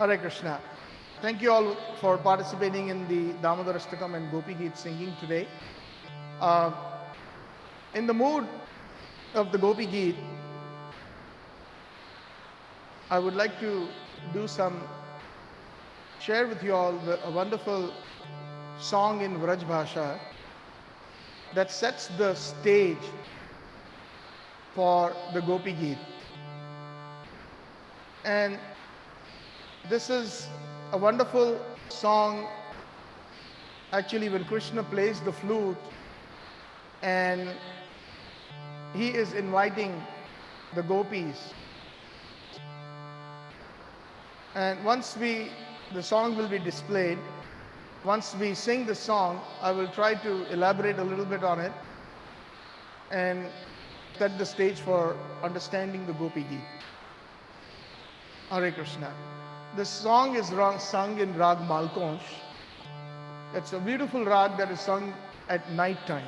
Hare Krishna. Thank you all for participating in the Damodarastakam and Gopi Geet singing today. Uh, in the mood of the Gopi Geet, I would like to share with you all a wonderful song in Vraj Bhasha that sets the stage for the Gopi Geet. And this is a wonderful song actually when Krishna plays the flute and he is inviting the gopis. And the song will be displayed. Once we sing the song, I will try to elaborate a little bit on it and set the stage for understanding the Gopi Geet. Hare Krishna. This song is sung in Rag Malkonsh. It's a beautiful rag that is sung at night time.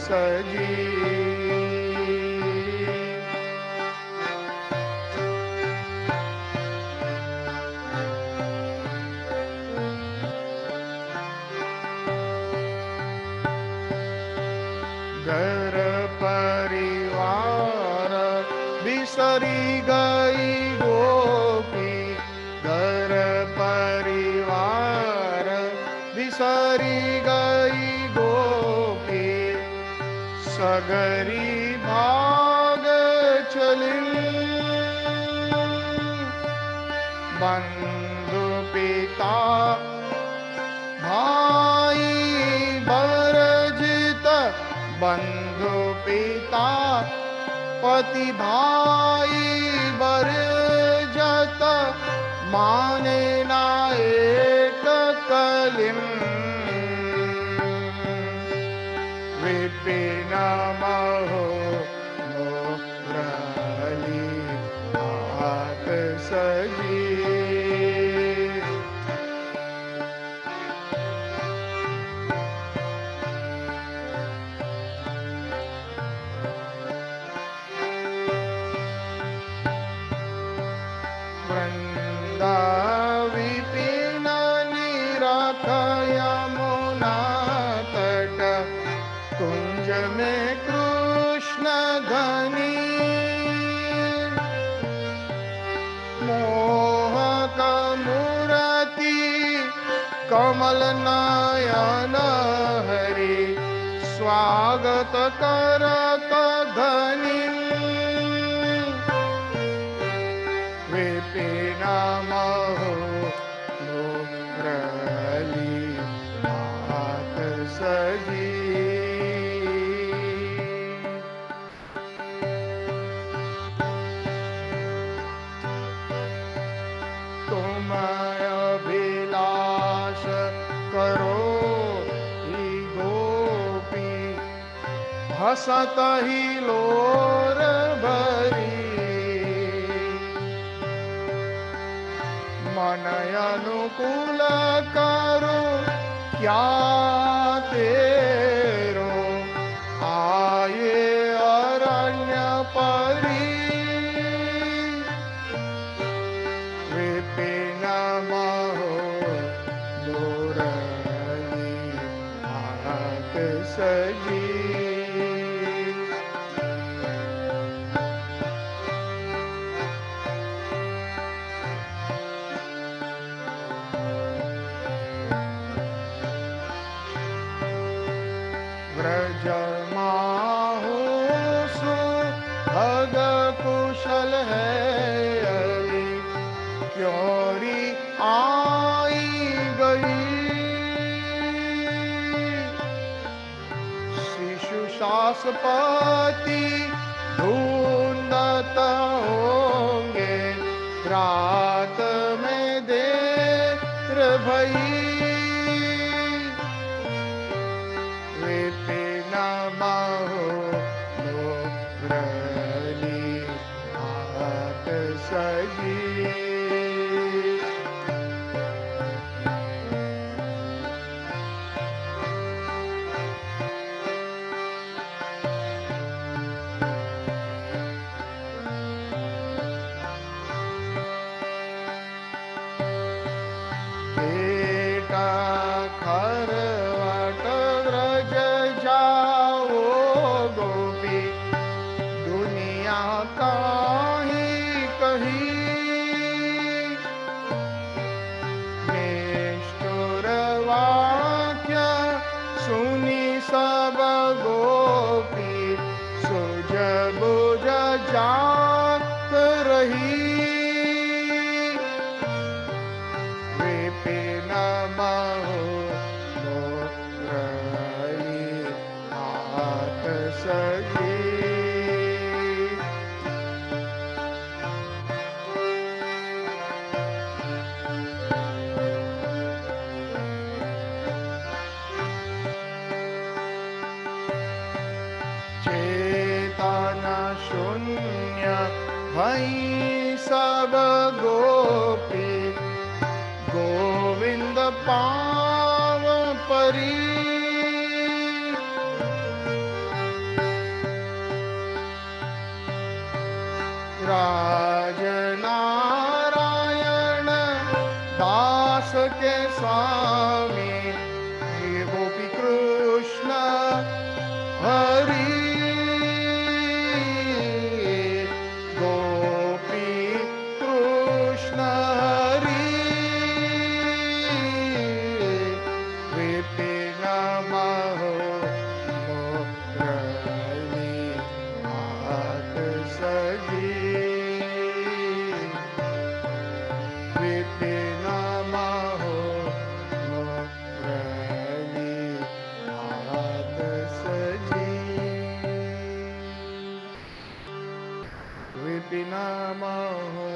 सजी। घर परिवार बिसरी गई गोपी, घर परिवार बिसरी गई गोपी, सगरी भाग चली। बंधु पिता भाई बरजित, बंधु पिता पति भाई बरजत, माने ना एक कलिम। विपिन महो मुरली हाथ सजी। वृंदा विपिन निरख यमुना तट, कुंज में कृष्ण घनी। मोहक मूर्ति कमल नयन हरि, स्वागत करत धनी। विपिन महो मुरली हाथ सजी। तुम अभिलाष करो ही गोपी, हसत ही लोर भरी। मन अनुकूल करो क्या तेरो, आये अरण्य परी। विपिन महो मुरली हाथ सजी। व्रज माहू सुभग कुशल है अली, क्योरी आई गई। शिशु शासपति ढूंढत होंगे, रात में देर भई। विपिन महो मुरली हाथ सजी। बेटा खरवाट व्रज जाओ गोपी, दुनिया काहि कही। निष्ठुर वाक्य सुनी सब गोपी, सुझ बुझ जात रही। विपिन महो मुरली हाथ सजी। चेतन शून्य भई सब गोपी, गोविंद पाव परी। राज नारायण दास के स्वामी, ये गोपी कृष्ण हरि, गोपी कृष्ण हरि, विपिन महो मुरली हाथ सजी, विपिन महो मुरली हाथ सजी, विपिन महो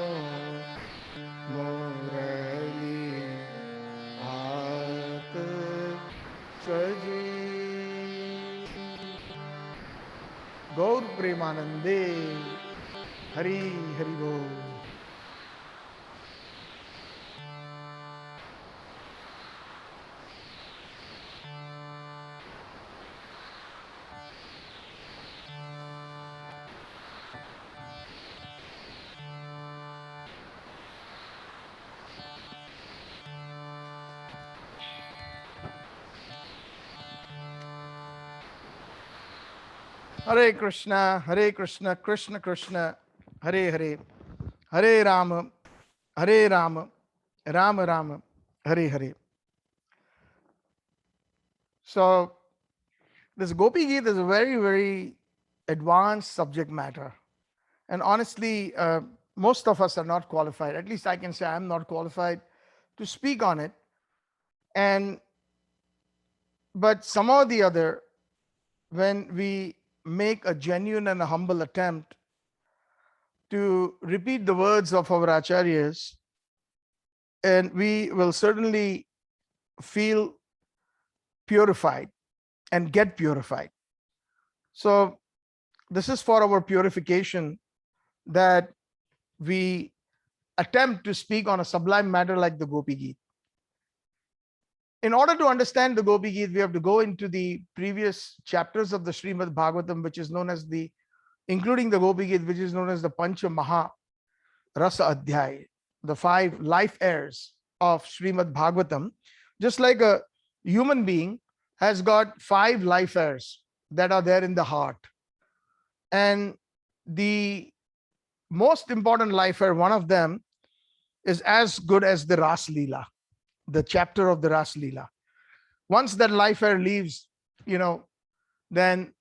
मुरली हाथ सजी। गौर प्रेमानंदे हरि हरि बोल। Hare Krishna, Krishna Krishna, Hare Hare, Hare Rama, Rama Rama, Hare Hare. So this Gopi Geet is a very, very advanced subject matter. And honestly, most of us are not qualified. At least I can say I'm not qualified to speak on it. But somehow or the other, when we make a genuine and a humble attempt to repeat the words of our acharyas, and we will certainly feel purified and get purified. So this is for our purification, that we attempt to speak on a sublime matter like the Gopi Geet. In order to understand the Gopi Geet, we have to go into the previous chapters of the Srimad Bhagavatam, which is known as including the Gopi Geet, which is known as the Pancha Maha Rasa Adhyay, the 5 life airs of Srimad Bhagavatam. Just like a human being has got 5 life airs that are there in the heart. And the most important life air, one of them, is as good as the Ras Leela, the chapter of the Ras Leela. Once that life air leaves, then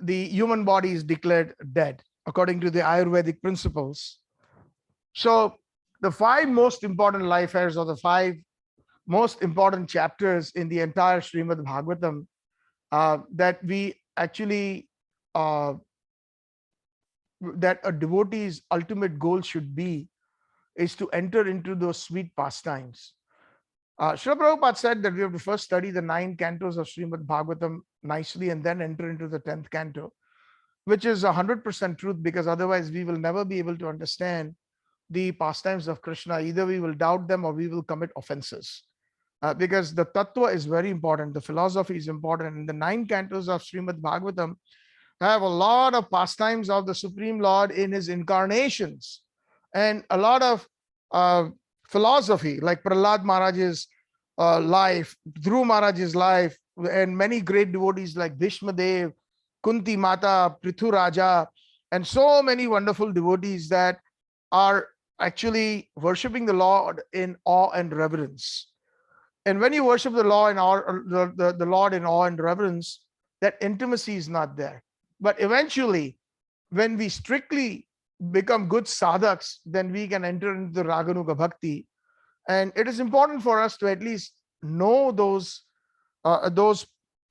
the human body is declared dead according to the Ayurvedic principles. So the 5 most important life airs, or the 5 most important chapters in the entire Srimad Bhagavatam, that we actually that a devotee's ultimate goal should be, is to enter into those sweet pastimes. Srila Prabhupada said that we have to first study the 9 cantos of Srimad Bhagavatam nicely and then enter into the 10th canto, which is 100% truth, because otherwise we will never be able to understand the pastimes of Krishna. Either we will doubt them or we will commit offenses. Because the tattva is very important, the philosophy is important. And the 9 cantos of Srimad Bhagavatam have a lot of pastimes of the Supreme Lord in his incarnations, and a lot of philosophy, like Prahlad Maharaj's life, Dhruv Maharaj's life, and many great devotees like Bhishma Dev, Kunti Mata, Prithu Raja, and so many wonderful devotees that are actually worshipping the Lord in awe and reverence. And when you worship the Lord in awe and reverence, that intimacy is not there. But eventually, when we strictly become good sadhaks, then we can enter into the Raganuga Bhakti. And it is important for us to at least know those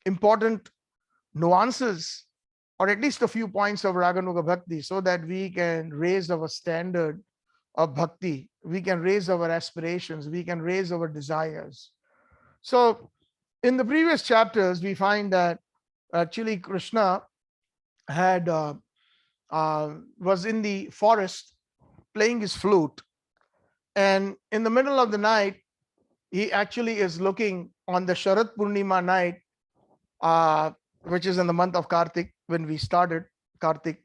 important nuances, or at least a few points of Raganuga Bhakti, so that we can raise our standard of bhakti, we can raise our aspirations, we can raise our desires. So in the previous chapters, we find that actually Krishna had was in the forest playing his flute, and in the middle of the night he actually is looking on the Sharat Purnima night, which is in the month of Kartik, when we started Kartik.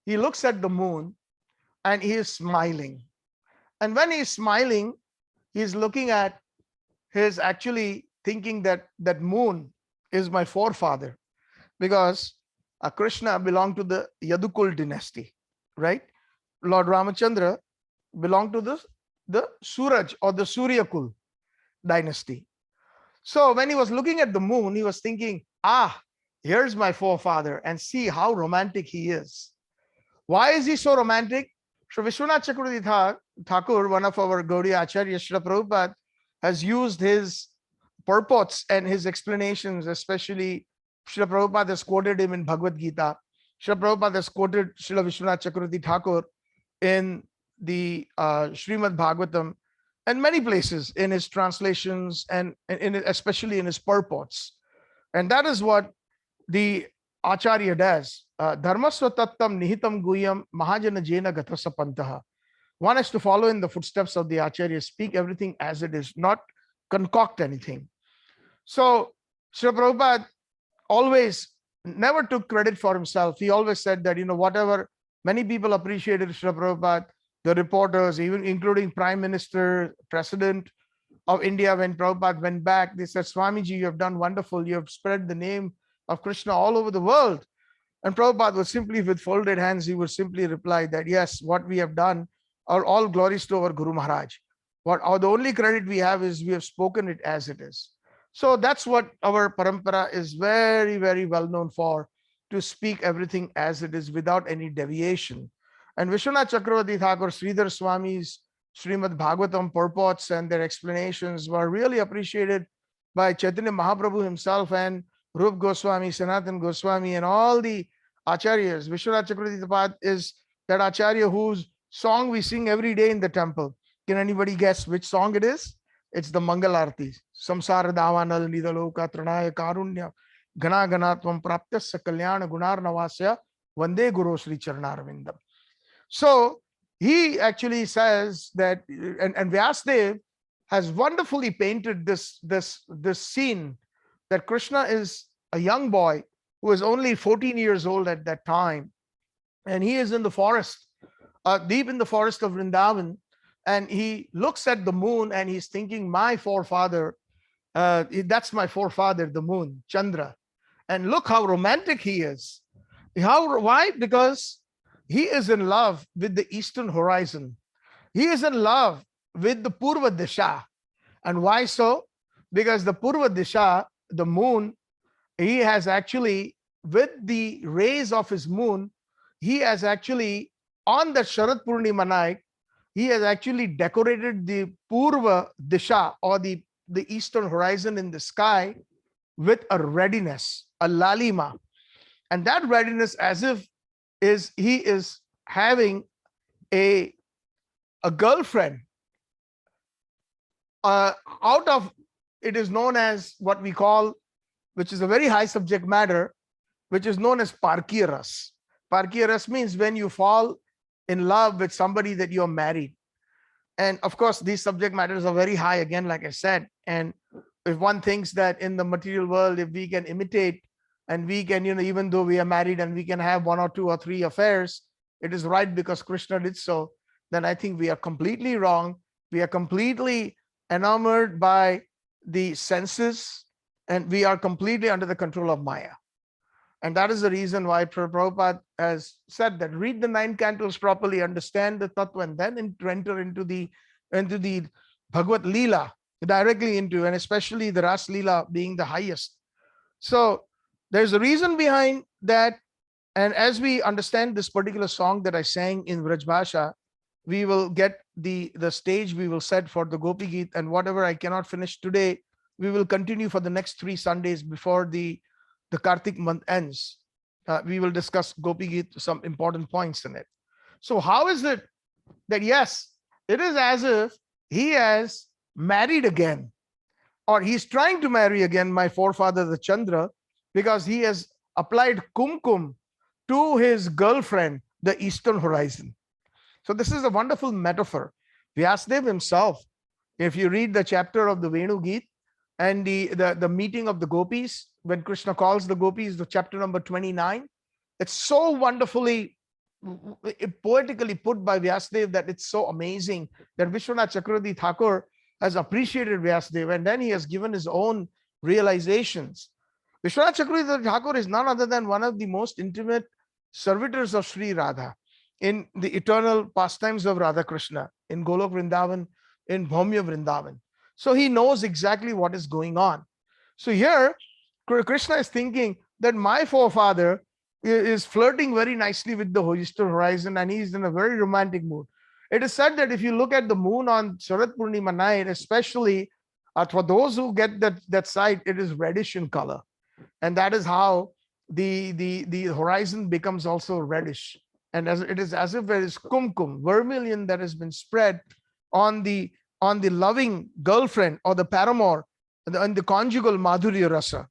He looks at the moon, and he is smiling. And when he's smiling, he's looking at his actually thinking that that moon is my forefather, because Krishna belonged to the Yadukul dynasty, right? Lord Ramachandra belonged to the Suraj or the Suryakul dynasty. So when he was looking at the moon, he was thinking, here's my forefather, and see how romantic he is. Why is he so romantic? Sri Vishwanath Chakravarti Thakur, one of our Gaudiya Acharyas, Srila Prabhupada, has used his purports and his explanations, especially Srila Prabhupada has quoted him in Bhagavad Gita. Srila Prabhupada has quoted Srila Vishwanath Chakravarti Thakur in the Srimad Bhagavatam and many places in his translations and especially in his purports. And that is what the Acharya does. Dharmasva tattam nihitam guyam mahajana jena gathasa pantaha. One has to follow in the footsteps of the Acharya, speak everything as it is, not concoct anything. So Srila Prabhupada always never took credit for himself. He always said that, whatever many people appreciated Srila Prabhupada, the reporters, even including Prime Minister, President of India, when Prabhupada went back, they said, Swamiji, you have done wonderful. You have spread the name of Krishna all over the world. And Prabhupada was simply with folded hands, he would simply reply that, yes, what we have done are all glories to our Guru Maharaj. The only credit we have is we have spoken it as it is. So that's what our parampara is very, very well known for, to speak everything as it is without any deviation. And Vishwanath Chakravarti Thakur, Sridhar Swami's Srimad Bhagavatam purports and their explanations were really appreciated by Chaitanya Mahaprabhu himself and Rup Goswami, Sanatan Goswami, and all the Acharyas. Vishwanath Chakravarti Thakur is that Acharya whose song we sing every day in the temple. Can anybody guess which song it is? It's the Mangal Arati. Samsara Davanal Nidaloka Tranaya Karunya Gana Ganatvam Praptasya Kalyana Gunar Navasya Vande Guru Sri Charanarvindam. So he actually says that, and Vyasdev has wonderfully painted this scene that Krishna is a young boy who is only 14 years old at that time, and he is in the forest, deep in the forest of Vrindavan, and he looks at the moon and he's thinking, my forefather, that's my forefather, the moon, Chandra. And look how romantic he is. Why? Because he is in love with the eastern horizon. He is in love with the Purva Disha. And why so? Because the Purva Disha, the moon, he has actually, with the rays of his moon, he has actually, on the Sharad Purnima night, he has actually decorated the Purva Disha, or the eastern horizon in the sky, with a readiness, a lalima. And that readiness, as if he is having a girlfriend out of, it is known as what we call, which is a very high subject matter, which is known as Parkiya Ras. Parkiya Ras means when you fall in love with somebody that you're married. And of course, these subject matters are very high, again, like I said. And if one thinks that in the material world, if we can imitate and we can, even though we are married and we can have 1 or 2 or 3 affairs, it is right because Krishna did so, then I think we are completely wrong. We are completely enamored by the senses, and we are completely under the control of Maya. And that is the reason why Prabhupada has said that read the 9 cantos properly, understand the tattva, and then enter into the Bhagavad Leela, directly into, and especially the Ras Leela being the highest. So there's a reason behind that. And as we understand this particular song that I sang in Vraj Bhasha, we will get the stage we will set for the Gopi Geet, and whatever I cannot finish today, we will continue for the next 3 Sundays before the Kartik month ends. We will discuss Gopi Geet, some important points in it. So how is it that, yes, it is as if he has married again, or he's trying to marry again my forefather, the Chandra, because he has applied kumkum to his girlfriend, the eastern horizon. So this is a wonderful metaphor. Vyasdev himself, if you read the chapter of the Venu Geet and the meeting of the gopis, when Krishna calls the gopis, the chapter number 29, it's so wonderfully poetically put by Vyasadeva that it's so amazing that Vishwanath Chakravarti Thakur has appreciated Vyasadeva, and then he has given his own realizations. Vishwanath Chakravarti Thakur is none other than one of the most intimate servitors of Sri Radha in the eternal pastimes of Radha Krishna, in Golok Vrindavan, in Bhaumya Vrindavan. So he knows exactly what is going on. So here, Krishna is thinking that my forefather is flirting very nicely with the eastern horizon, and he's in a very romantic mood. It is said that if you look at the moon on Sharad Purnima night, especially for those who get that sight, it is reddish in color. And that is how the horizon becomes also reddish. And as it is as if there is kumkum, vermilion, that has been spread on the loving girlfriend or the paramour and the conjugal madhurya rasa.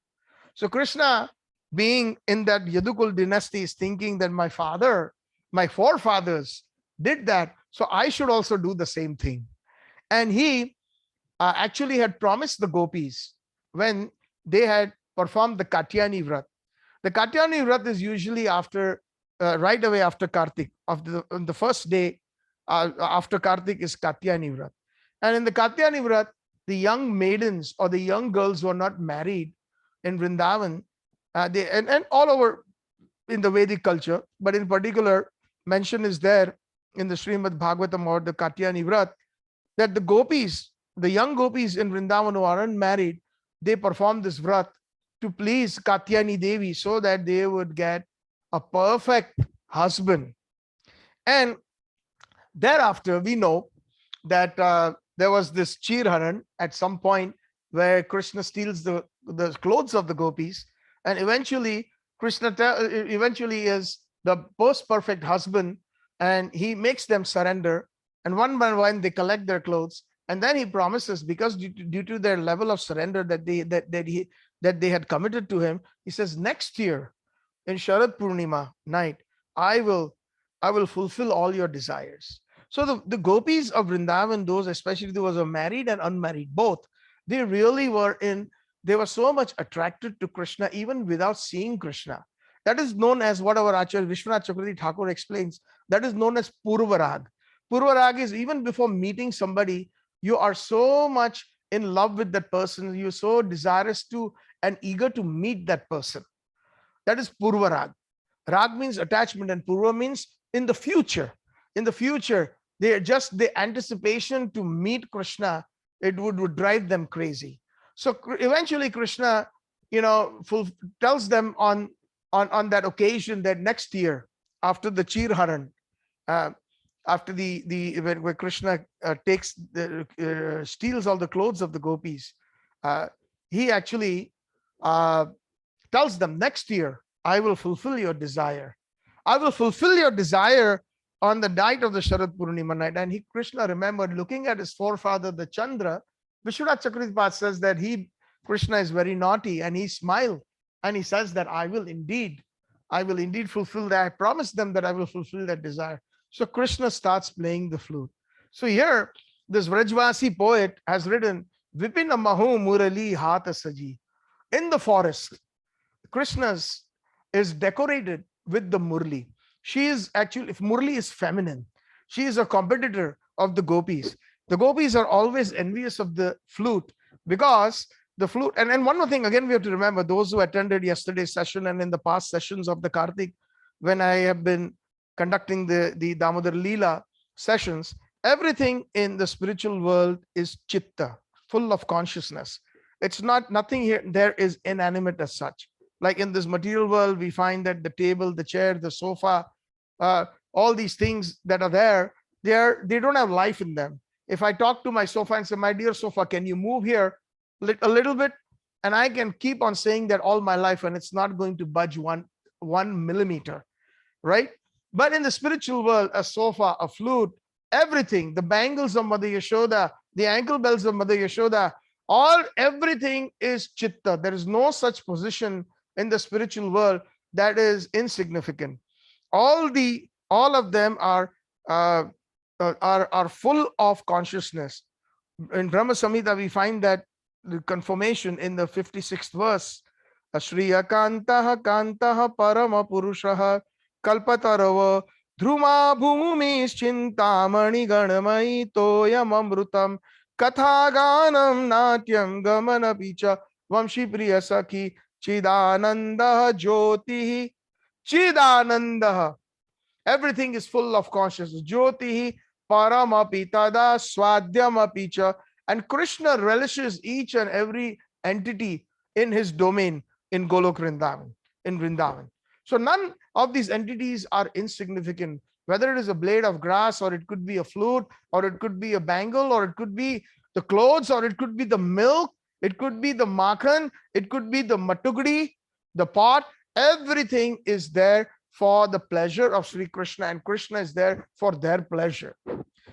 So Krishna, being in that Yadukul dynasty, is thinking that my forefathers did that, so I should also do the same thing. And he actually had promised the gopis when they had performed the Katyani Vrat. The Katyani Vrat is usually after, right away after Kartik. On the first day after Kartik is Katyani Vrat. And in the Katyani Vrat, the young maidens or the young girls who are not married in Vrindavan, and all over in the Vedic culture, but in particular, mention is there in the Srimad Bhagavatam or the Katyani Vrat, that the gopis, the young gopis in Vrindavan who are unmarried, they perform this Vrat to please Katyani Devi so that they would get a perfect husband. And thereafter, we know that there was this Chirharan at some point where Krishna steals the clothes of the gopis, and eventually Krishna eventually is the most perfect husband, and he makes them surrender, and one by one they collect their clothes, and then he promises, because due to their level of surrender that they had committed to him, he says, next year in Sharad Purnima night, I will fulfill all your desires. So the gopis of Vrindavan, those especially those who are married and unmarried, both, they really they were so much attracted to Krishna even without seeing Krishna. That is known as, what our Acharya Vishwanath Chakravarti Thakur explains, that is known as Purvarag. Purvarag is even before meeting somebody, you are so much in love with that person, you're so desirous to and eager to meet that person. That is Purvarag. Rag means attachment, and Purva means in the future. In the future, the anticipation to meet Krishna, it would drive them crazy. So eventually Krishna, tells them on that occasion that next year, after the Chirharan, after when Krishna steals all the clothes of the gopis, he actually tells them, next year I will fulfill your desire. I will fulfill your desire on the night of the Sharad Purnima night. And Krishna remembered looking at his forefather, the Chandra. Vishwanath Chakravarti says that Krishna is very naughty, and he smiled and he says that I will indeed fulfill that. I promised them that I will fulfill that desire. So Krishna starts playing the flute. So here, this Vrajvasi poet has written, Vipina Mahu Murali Hatha Saji. In the forest, Krishna is decorated with the Murli. She is actually, if Murli is feminine, she is a competitor of the gopis. The gopis are always envious of the flute, because the flute, and one more thing, again, we have to remember, those who attended yesterday's session and in the past sessions of the Kartik, when I have been conducting the Damodar Leela sessions, everything in the spiritual world is chitta, full of consciousness. It's nothing here, there is inanimate as such. Like in this material world, we find that the table, the chair, the sofa, all these things that are there, they don't have life in them. If I talk to my sofa and say, my dear sofa, can you move here a little bit? And I can keep on saying that all my life, and it's not going to budge one millimeter, right? But in the spiritual world, a sofa, a flute, everything, the bangles of Mother Yashoda, the ankle bells of Mother Yashoda, everything is chitta. There is no such position in the spiritual world that is insignificant. All of them are full of consciousness. In Brahma Samhita, we find that the confirmation in the 56th verse, Shriya Kantaha Kantaha Parama Purushaha Kalpatarava Dhruma bhumi chintamani ganamai toyam amrutam kathaganam natyam gamanapicha vamshi priya sakhi chidananda jyoti chidananda. Everything is full of consciousness. Jyotihi paramapi tada swadhyamapi cha. And Krishna relishes each and every entity in his domain in Golok Vrindavan, in Vrindavan. So none of these entities are insignificant. Whether it is a blade of grass, or it could be a flute, or it could be a bangle, or it could be the clothes, or it could be the milk, it could be the makhan, it could be the matugdi, the pot. Everything is there for the pleasure of Sri Krishna, and Krishna is there for their pleasure.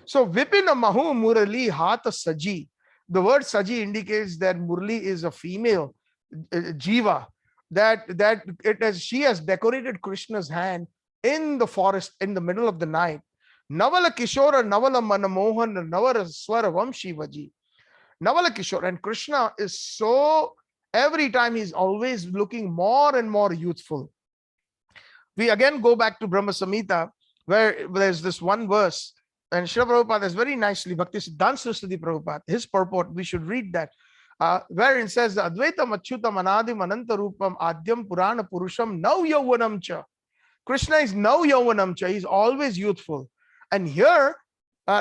So Vipina Mahu Murali Hatha Saji. The word Saji indicates that Murli is a female jiva, that she has decorated Krishna's hand in the forest in the middle of the night. Navala Kishora Navala Manamohan Navara Swara Vamshi Vaji. Navala Kishore, and Krishna is so, every time he's always looking more and more youthful. We again go back to Brahma Samhita, where there's this one verse, and Srila Prabhupada has very nicely, Bhakti Siddhanta Saraswati Prabhupada, his purport, we should read that, where it says, Advaitam Achyutam Anadim Ananta Rupam Adyam Purana Purusham Now Yauvanam Cha. Krishna is Now Yauvanam Cha, he's always youthful. And here,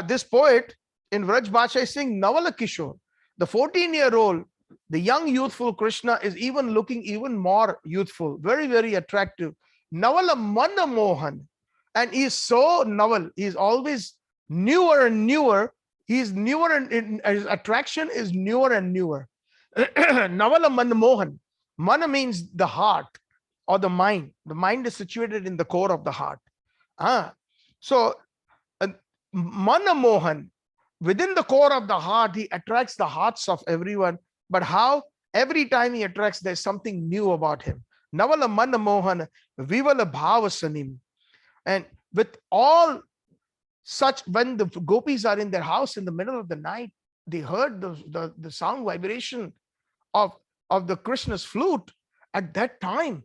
this poet in Vraj Bhasha is saying Navala Kishore, the 14-year-old, the young youthful Krishna is even looking even more youthful, very, very attractive. Navala Mana Mohan, and he is so novel. He is always newer and newer. He is newer, and his attraction is newer and newer. Navala Mana Mohan. Mana means the heart or the mind. The mind is situated in the core of the heart. So Mana Mohan, within the core of the heart, he attracts the hearts of everyone. But how? Every time he attracts, there's something new about him. Navala Mana Mohan Vivala Bhavasanim. And with all such, when the gopis are in their house in the middle of the night, they heard the sound vibration of the Krishna's flute. At that time,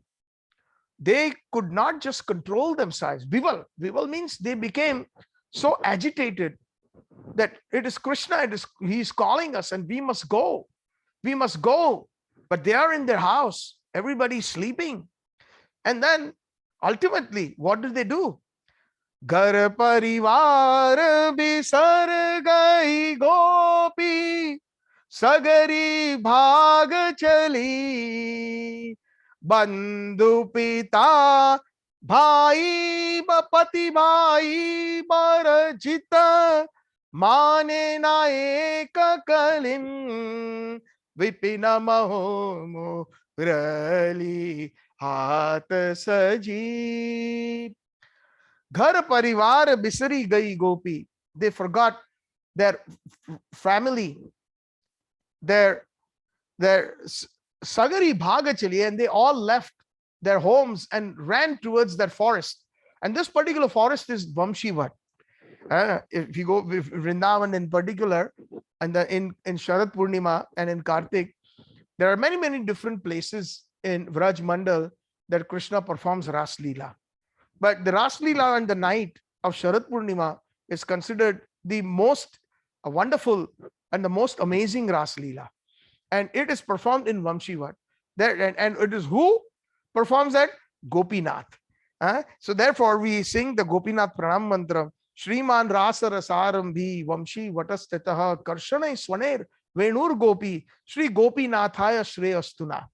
they could not just control themselves. Vival means they became so agitated that it is Krishna, he's calling us and we must go. We must go. But they are in their house. Everybody's sleeping. And then ultimately, what do? Ghar parivar bisar gai gopi, sagari bhag chali, bandhu pita bhai pati bhai barajita, mane na eka kalim, vipina maho Murali Hatha Saji. Ghar parivar bisari gai gopi. They forgot their family, their sagari bhaga chali, and they all left their homes and ran towards that forest. And this particular forest is Vamshivat. If you go with Vrindavan in particular, and in Sharad Purnima and in Kartik, there are many different places in Vraj Mandal that Krishna performs Ras Leela. But the Ras Leela on the night of Sharad Purnima is considered the most wonderful and the most amazing Ras Leela. And it is performed in Vamshivat. And it is who performs that? Gopinath. So therefore we sing the Gopinath Pranam Mantra. Shriman Rasa Rasarambhi Vamshi Vatastetaha Karshanai Swaner Venur Gopi Sri Gopinathaya Shreyastuna.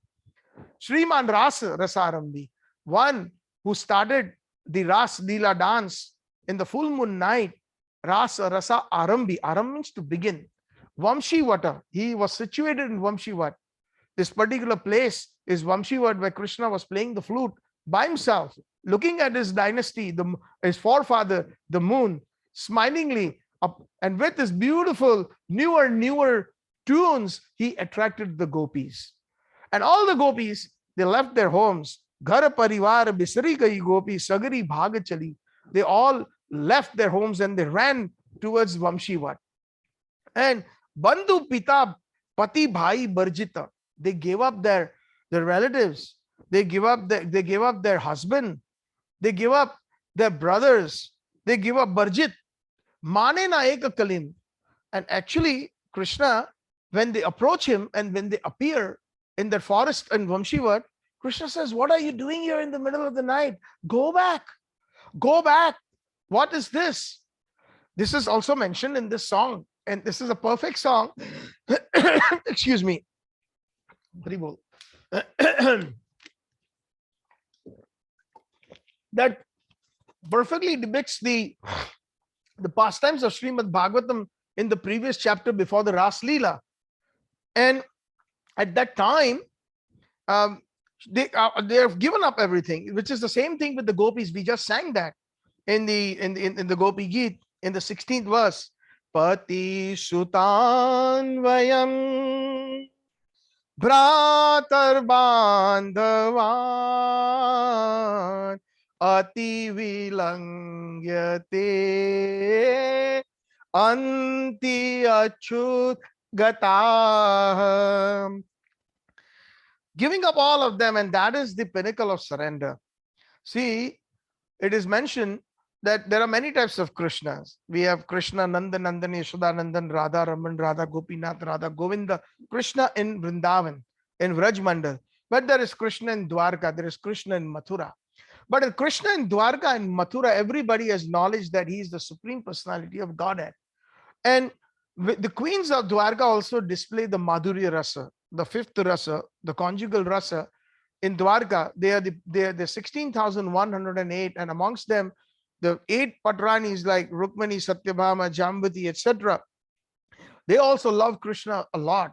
Shriman Rasa Rasarambhi, one who started the Ras Leela dance in the full moon night. Rasa Rasa Arambhi. Aram means to begin. Vamshiwata, he was situated in Vamshivat. This particular place is Vamshivat, where Krishna was playing the flute by himself, looking at his dynasty, his forefather, the moon, smilingly up, and with his beautiful newer tunes, he attracted the gopis. And all the gopis, they left their homes. Ghar parivar bisari gai gopi sagari bhaga chali. They all left their homes and they ran towards Vamshivat. And bandhu pita pati bhai barjita. They gave up their relatives. They gave up their husband. They gave up their brothers. they give up Barjit, Mane na ek kalim. And actually, Krishna, when they approach him and when they appear in the forest in Vamshivat, Krishna says, what are you doing here in the middle of the night? Go back. Go back. What is this? This is also mentioned in this song. And this is a perfect song. Excuse me. That perfectly depicts the pastimes of Srimad Bhagavatam in the previous chapter before the Ras Leela. And at that time, they have given up everything, which is the same thing with the gopis. We just sang that in the Gopi Geet in the 16th verse. Pati Sutan Vayam Bhratar Bandhavan Ati Vilangyate Anti Achut Gata. Giving up all of them, and that is the pinnacle of surrender. See, it is mentioned that there are many types of Krishnas. We have Krishna, Nanda, Nandan, Yashoda, Nandan, Radha, Raman, Radha, Gopinath, Radha, Govinda, Krishna in Vrindavan, in Vraj Mandal. But there is Krishna in Dwarka, there is Krishna in Mathura. But in Krishna in Dwarka and Mathura, everybody has knowledge that he is the supreme personality of Godhead. And the queens of Dwarka also display the Madhurya Rasa, the fifth rasa, the conjugal rasa. In Dwarka, they are the 16,108, and amongst them, the 8 Patranis like Rukmani, Satyabhama, Jambati, etc. They also love Krishna a lot,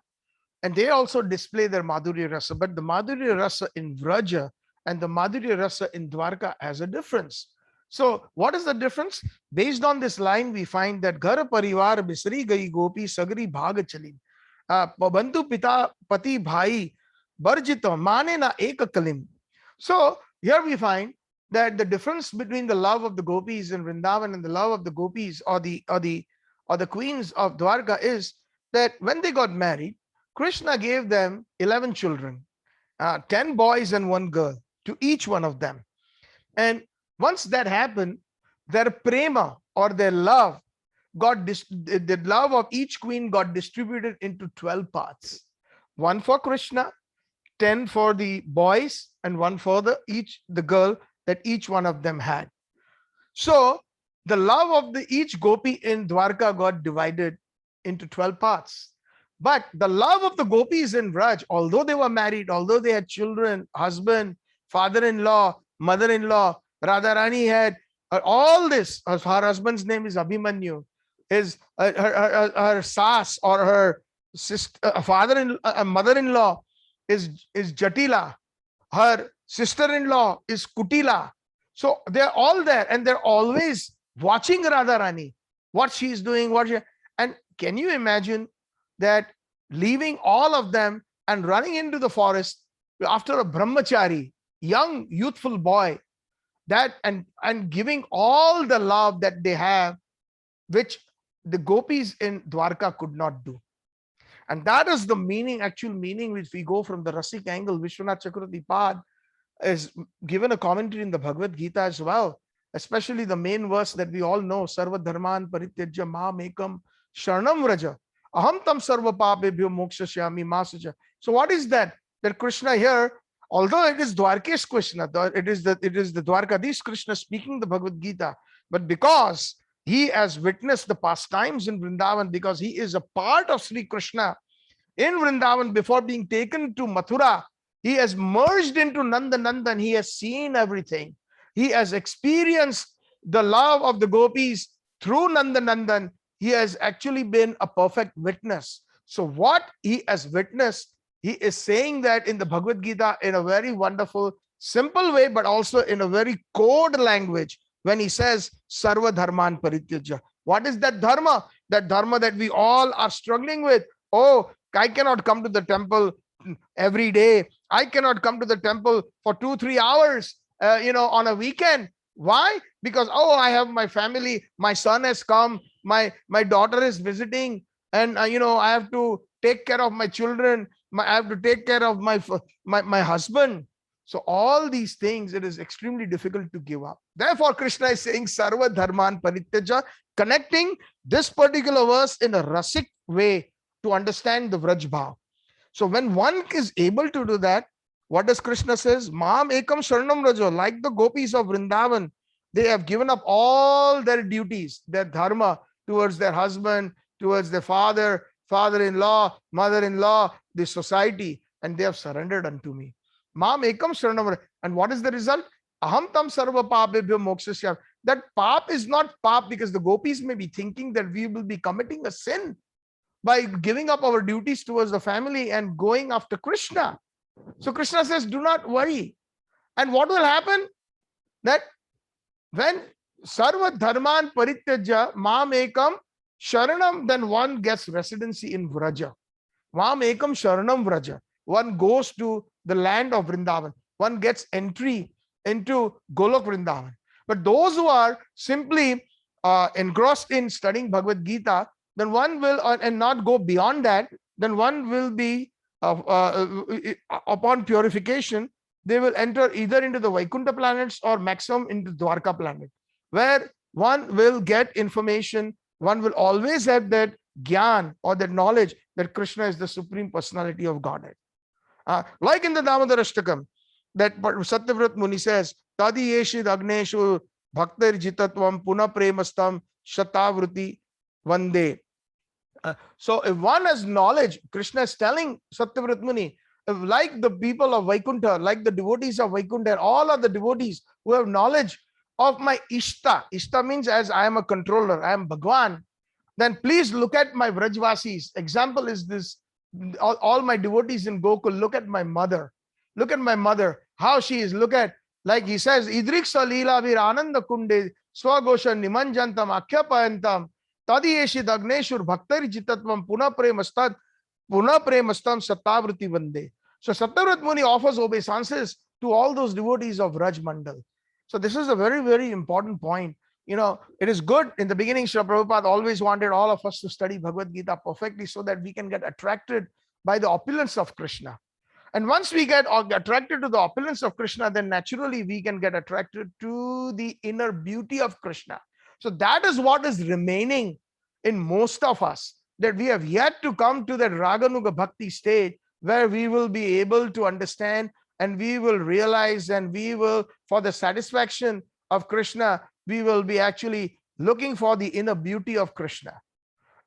and they also display their Madhurya Rasa. But the Madhurya Rasa in Vraja and the Madhurya Rasa in Dwarka has a difference. So what is the difference? Based on this line, we find that Ghar Parivar Bisri Gai Gopi Sagri Bhaga Chalin. Bandhu Pita Pati Bhai Barjito Mane na Eka Kalim. So here we find that the difference between the love of the gopis in Vrindavan and the love of the gopis or the queens of Dwarka is that when they got married, Krishna gave them 11 children, 10 boys and 1 girl to each one of them. And once that happened, their prema or their love the love of each queen got distributed into 12 parts. 1 for Krishna, 10 for the boys, and 1 for the girl that each one of them had. So the love of each gopi in Dwarka got divided into 12 parts. But the love of the gopis in Vraj, although they were married, although they had children, husband, father-in-law, mother-in-law, Radharani had all this. Her husband's name is Abhimanyu. His her sas or her sister, mother-in-law is Jatila. Her sister-in-law is Kutila. So they're all there, and they're always watching Radharani, what she's doing, and can you imagine that leaving all of them and running into the forest after a brahmachari, young youthful boy, that and giving all the love that they have, which the gopis in Dwarka could not do. And that is the meaning, actual meaning, which we go from the Rasik angle. Vishwanath Chakravarti Pad is given a commentary in the Bhagavad Gita as well, especially the main verse that we all know, Sarva Dharman Parityajya Mam Ekam Sharanam Vraja Aham Tam Sarva Papebhyo Mokshashyami Masaja. So what is that? That Krishna here, although it is Dwarkesh Krishna, it is the Dwarkadish Krishna speaking the Bhagavad Gita, but because he has witnessed the pastimes in Vrindavan, because he is a part of Sri Krishna in Vrindavan before being taken to Mathura, he has merged into Nanda Nandan. He has seen everything. He has experienced the love of the gopis through Nanda Nandan. He has actually been a perfect witness. So what he has witnessed, he is saying that in the Bhagavad Gita in a very wonderful, simple way, but also in a very code language, when he says Sarva Dharman Parityajya. What is that dharma? That dharma that we all are struggling with. Oh, I cannot come to the temple every day. I cannot come to the temple for 2-3 hours, on a weekend. Why? Because, I have my family, my son has come, my daughter is visiting, and I have to take care of my children. I have to take care of my husband. So all these things, it is extremely difficult to give up. Therefore, Krishna is saying Sarva Dharman Parityaja, connecting this particular verse in a rasic way to understand the Vraj Bhav. So when one is able to do that, what does Krishna says? Mam ekam sharanam rajo, like the gopis of Vrindavan, they have given up all their duties, their dharma towards their husband, towards their father, father-in-law, mother-in-law, the society, and they have surrendered unto me. Mam ekam sharanam. And what is the result? Aham tam sarva papebhyo mokshasya. That pap is not pap because the gopis may be thinking that we will be committing a sin by giving up our duties towards the family and going after Krishna. So Krishna says, do not worry. And what will happen? That when Sarva Dharman Parityaja Mam Ekam Sharanam, then one gets residency in Vraja. Mam Ekam Sharanam Vraja. One goes to the land of Vrindavan. One gets entry into Golok Vrindavan. But those who are simply engrossed in studying Bhagavad Gita, then one will, and not go beyond that, then one will be, upon purification, they will enter either into the Vaikuntha planets or maximum into Dwarka planet, where one will get information, one will always have that Gyan or that knowledge that Krishna is the Supreme Personality of Godhead. Like in the Damodara Ashtakam, that Satyavrat Muni says, Tadi yeshid agneshu bhaktir jitatvam puna premastam shatavruti vande. So if one has knowledge, Krishna is telling Satyavrat Muni, like the people of Vaikuntha, like the devotees of Vaikuntha, all of the devotees who have knowledge of my Ishta. Ishta means as I am a controller, I am Bhagwan. Then please look at my Vrajvasis. Example is this, all my devotees in Gokul, look at my mother. Look at my mother, how she is. Look at, like he says, Idrik Salila Vir Ananda Kunde, Swagosha Nimanjantam Akhyapayantam, Tadiyeshid Agneshur Bhaktari Jitatvam Puna Premastam Sattavruti Vande. So Satyavrat Muni offers obeisances to all those devotees of Raj Mandal. So this is a very, very important point. You know, it is good. In the beginning, Srila Prabhupada always wanted all of us to study Bhagavad Gita perfectly so that we can get attracted by the opulence of Krishna. And once we get attracted to the opulence of Krishna, then naturally we can get attracted to the inner beauty of Krishna. So that is what is remaining in most of us, that we have yet to come to that Raganuga Bhakti stage where we will be able to understand and we will realize, and we will, for the satisfaction of Krishna, we will be actually looking for the inner beauty of Krishna.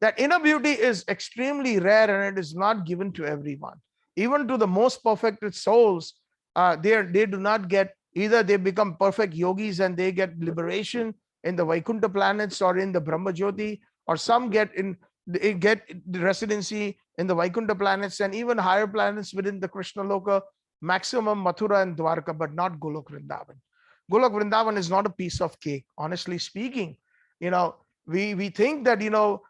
That inner beauty is extremely rare and it is not given to everyone. Even to the most perfected souls, they do not get, either they become perfect yogis and they get liberation in the Vaikuntha planets or in the Brahma Jyoti, or some get the residency in the Vaikuntha planets and even higher planets within the Krishna Loka, maximum Mathura and Dwarka, but not Golok Vrindavan. Golok Vrindavan is not a piece of cake, honestly speaking. You know, we think that, you know,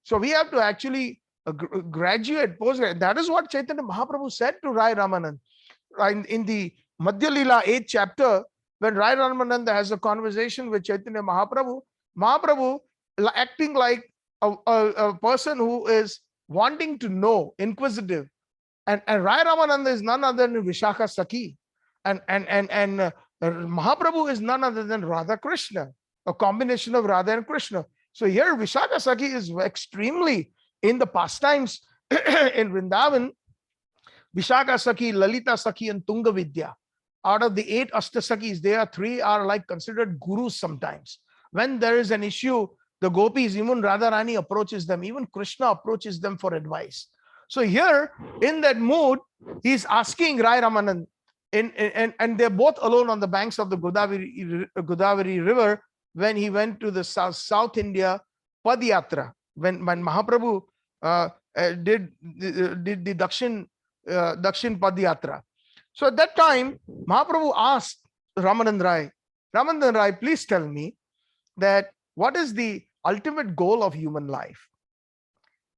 so we have to actually graduate, postgrad. That is what Chaitanya Mahaprabhu said to Rai Ramanand in the Madhya Leela 8th chapter, when Rai Ramananda has a conversation with Chaitanya Mahaprabhu. Mahaprabhu, acting like a person who is wanting to know, inquisitive, and Rai Ramananda is none other than Vishakha Sakhi, and Mahaprabhu is none other than Radha Krishna, a combination of Radha and Krishna. So here Vishakha Sakhi is extremely in the pastimes in Vrindavan. Vishakha Sakhi, Lalita Sakhi, and Tunga Vidya. Out of the 8 Ashtasakis, there are 3 are like considered gurus sometimes. When there is an issue, the gopis, even Radharani approaches them, even Krishna approaches them for advice. So here, in that mood, he's asking Rai Ramanand, and they're both alone on the banks of the Godavari River when he went to the South India Padyatra, when Mahaprabhu did the Dakshin Padyatra. So at that time, Mahaprabhu asked Ramanand Rai, please tell me that what is the ultimate goal of human life?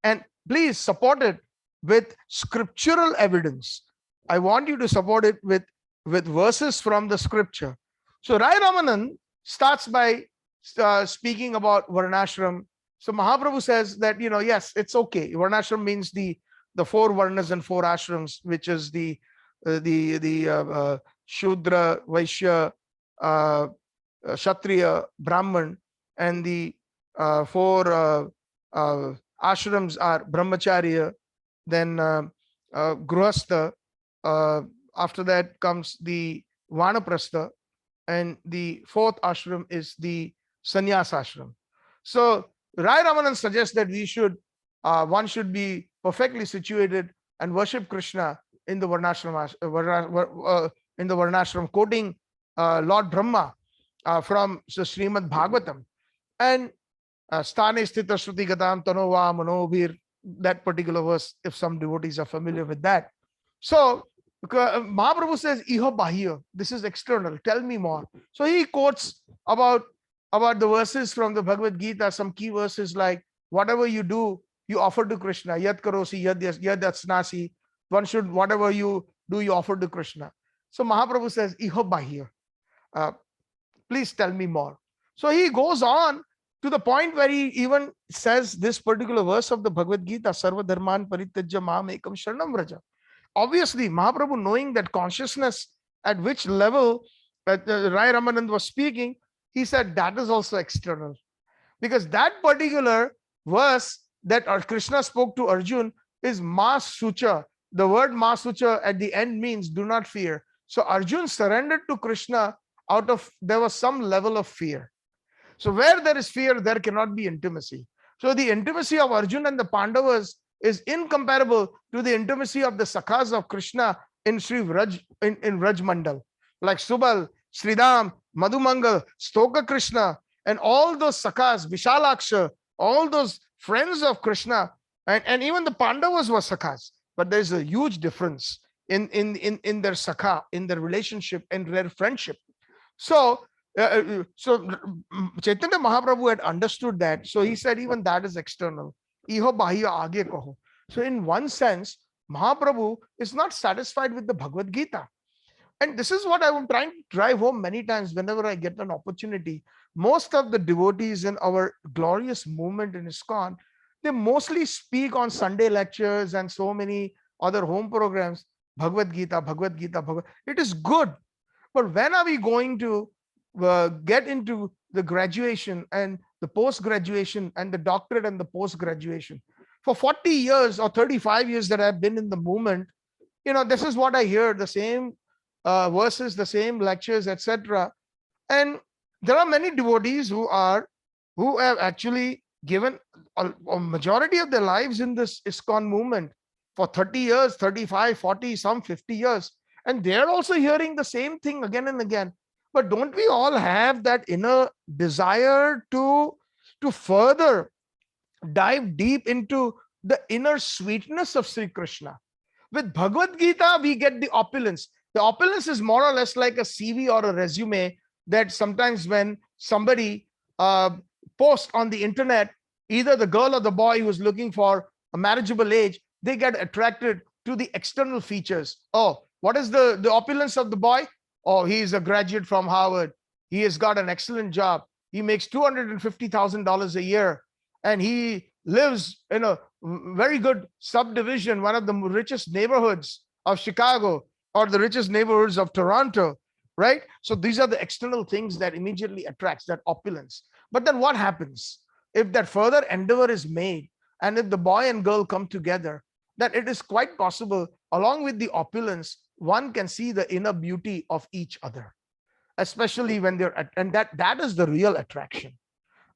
And please support it with scriptural evidence. I want you to support it with verses from the scripture. So Rai Ramanand starts by speaking about Varnashram. So Mahaprabhu says that, you know, yes, it's okay. Varnashram means the 4 Varnas and 4 ashrams, which is the Shudra, Vaishya, Kshatriya, Brahman, and the four ashrams are Brahmacharya, then Grihastha. After that comes the Vanaprastha, and the fourth ashram is the sannyas ashram. So Rai Ramanan suggests that one should be perfectly situated and worship Krishna in the Varnashram, quoting Lord Brahma from the Srimad Bhagavatam, and Sthane Sthita Shruti Gatam Tanova Manobhir, that particular verse, if some devotees are familiar with that. So Mahaprabhu says, Iho Bahya, this is external, tell me more. So he quotes about the verses from the Bhagavad Gita, some key verses like, whatever you do, you offer to Krishna. Yad karosi, yad asnasi. One should, whatever you do, you offer to Krishna. So Mahaprabhu says, Iho Bahya, please tell me more. So he goes on to the point where he even says this particular verse of the Bhagavad Gita, Sarva Dharman Parityajya Mam Ekam Sharanam Vraja. Obviously, Mahaprabhu, knowing that consciousness at which level Rai Ramanand was speaking, he said that is also external. Because that particular verse that Krishna spoke to Arjun is Mas Sucha. The word Mas Sucha at the end means do not fear. So Arjun surrendered to Krishna there was some level of fear. So where there is fear, there cannot be intimacy. So the intimacy of Arjun and the Pandavas is incomparable to the intimacy of the Sakhas of Krishna in Sri Vraj, in Vraj Mandal, like Subal, Sridham, Madhumangal, Stoka Krishna, and all those Sakhas, Vishalaksha, all those friends of Krishna, and even the Pandavas were Sakhas. But there's a huge difference in their Sakha, in their relationship and their friendship. So Chaitanya Mahaprabhu had understood that. So he said, even that is external. Iho bahya aage kaho. So in one sense, Mahaprabhu is not satisfied with the Bhagavad Gita. And this is what I am trying to drive home many times whenever I get an opportunity. Most of the devotees in our glorious movement in ISKCON, they mostly speak on Sunday lectures and so many other home programs, Bhagavad Gita, Bhagavad Gita, Bhagavad. It is good. But when are we going to get into the graduation and the post-graduation and the doctorate and the post-graduation? For 40 years or 35 years that I've been in the movement, this is what I hear, the same verses, the same lectures, etc. And there are many devotees who have actually given a majority of their lives in this ISKCON movement for 30 years, 35, 40, some 50 years. And they're also hearing the same thing again and again. But don't we all have that inner desire to further dive deep into the inner sweetness of Sri Krishna? With Bhagavad Gita, we get the opulence. The opulence is more or less like a CV or a resume that sometimes when somebody posts on the internet, either the girl or the boy who is looking for a marriageable age, they get attracted to the external features. Oh, what is the opulence of the boy? Oh, he is a graduate from Harvard. He has got an excellent job. He makes $250,000 a year. And he lives in a very good subdivision, one of the richest neighborhoods of Chicago or the richest neighborhoods of Toronto, right? So these are the external things that immediately attracts that opulence. But then what happens if that further endeavor is made and if the boy and girl come together, that it is quite possible, along with the opulence, one can see the inner beauty of each other, especially when and that is the real attraction.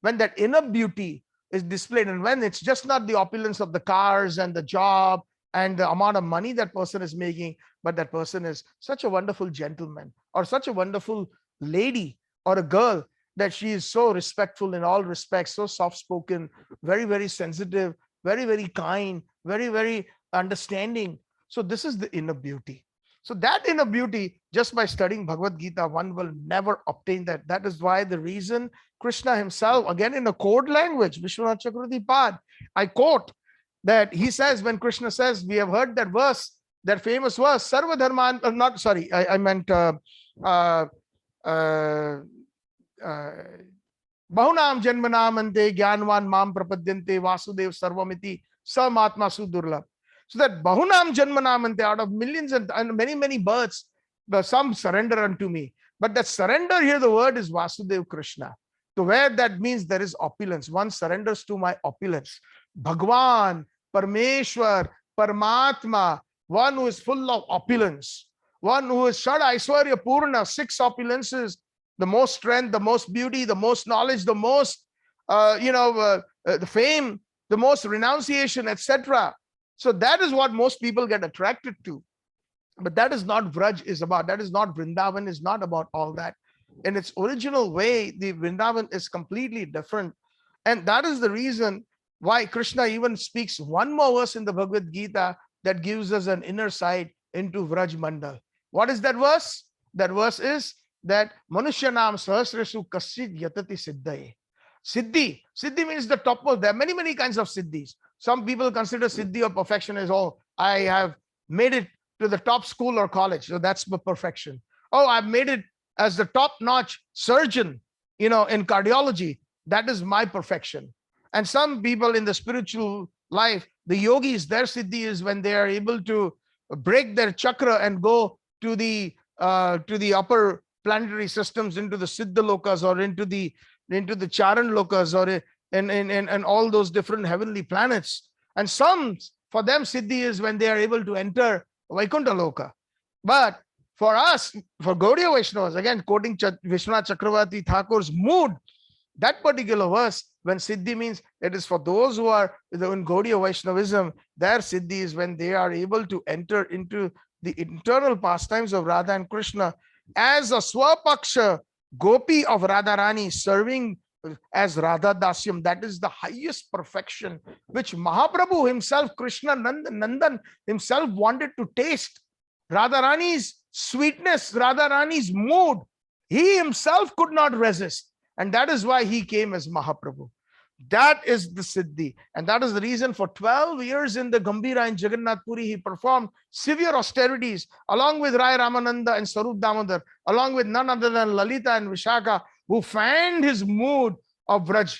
When that inner beauty is displayed, and when it's just not the opulence of the cars and the job and the amount of money that person is making, but that person is such a wonderful gentleman or such a wonderful lady or a girl that she is so respectful in all respects, so soft-spoken, very, very sensitive, very, very kind, very, very understanding. So this is the inner beauty. So that inner beauty, just by studying Bhagavad Gita, one will never obtain that. That is why the reason Krishna himself, again in a code language, Vishwanath Chakravarti Pad, I quote that he says, when Krishna says, we have heard that verse, that famous verse, Sarva Dharman, not, sorry, I meant Bahunam Janmanamante Gyanvan Mam Prapadyante Vasudev Sarvamiti Samatma Sudurlabh. So that Bahunam Janmanamante, out of millions and many, many births, some surrender unto me. But that surrender here, the word is Vasudev Krishna. So where that means there is opulence. One surrenders to my opulence. Bhagwan, Parmeshwar, Paramatma, one who is full of opulence, one who is Shad Aishwarya Purna, 6 opulences, the most strength, the most beauty, the most knowledge, the most, the fame, the most renunciation, etc. So that is what most people get attracted to. But that is not Vraj is about. That is not Vrindavan is not about all that. In its original way, the Vrindavan is completely different. And that is the reason why Krishna even speaks one more verse in the Bhagavad Gita that gives us an inner sight into Vraj Mandal. What is that verse? That verse is that Manushyanam Sahasresu Kasid Yatati Siddhaye. Siddhi. Siddhi means the topmost. There are many, many kinds of siddhis. Some people consider siddhi or perfection as, oh, I have made it to the top school or college. So that's the perfection. Oh, I've made it as the top-notch surgeon, in cardiology. That is my perfection. And some people in the spiritual life, the yogis, their siddhi is when they are able to break their chakra and go to the upper planetary systems, into the Siddha lokas or into the Charan lokas, or and all those different heavenly planets. And some, for them, siddhi is when they are able to enter Vaikuntha loka. But for us, for Gaudiya Vaishnavas, again quoting Vishwanath Chakravarti Thakur's mood, that particular verse, when siddhi means, it is for those who are in Gaudiya Vaishnavism, their siddhi is when they are able to enter into the internal pastimes of Radha and Krishna as a Swapaksha Gopi of Radharani, serving as Radha Dasyam. That is the highest perfection which Mahaprabhu himself, Krishna Nandan himself, wanted to taste. Radharani's sweetness, Radharani's mood, he himself could not resist. And that is why he came as Mahaprabhu. That is the siddhi. And that is the reason for 12 years in the Gambhira in Jagannath Puri, he performed severe austerities along with Rai Ramananda and Sarup Damodar, along with none other than Lalita and Vishaka, who fanned his mood of Vraj.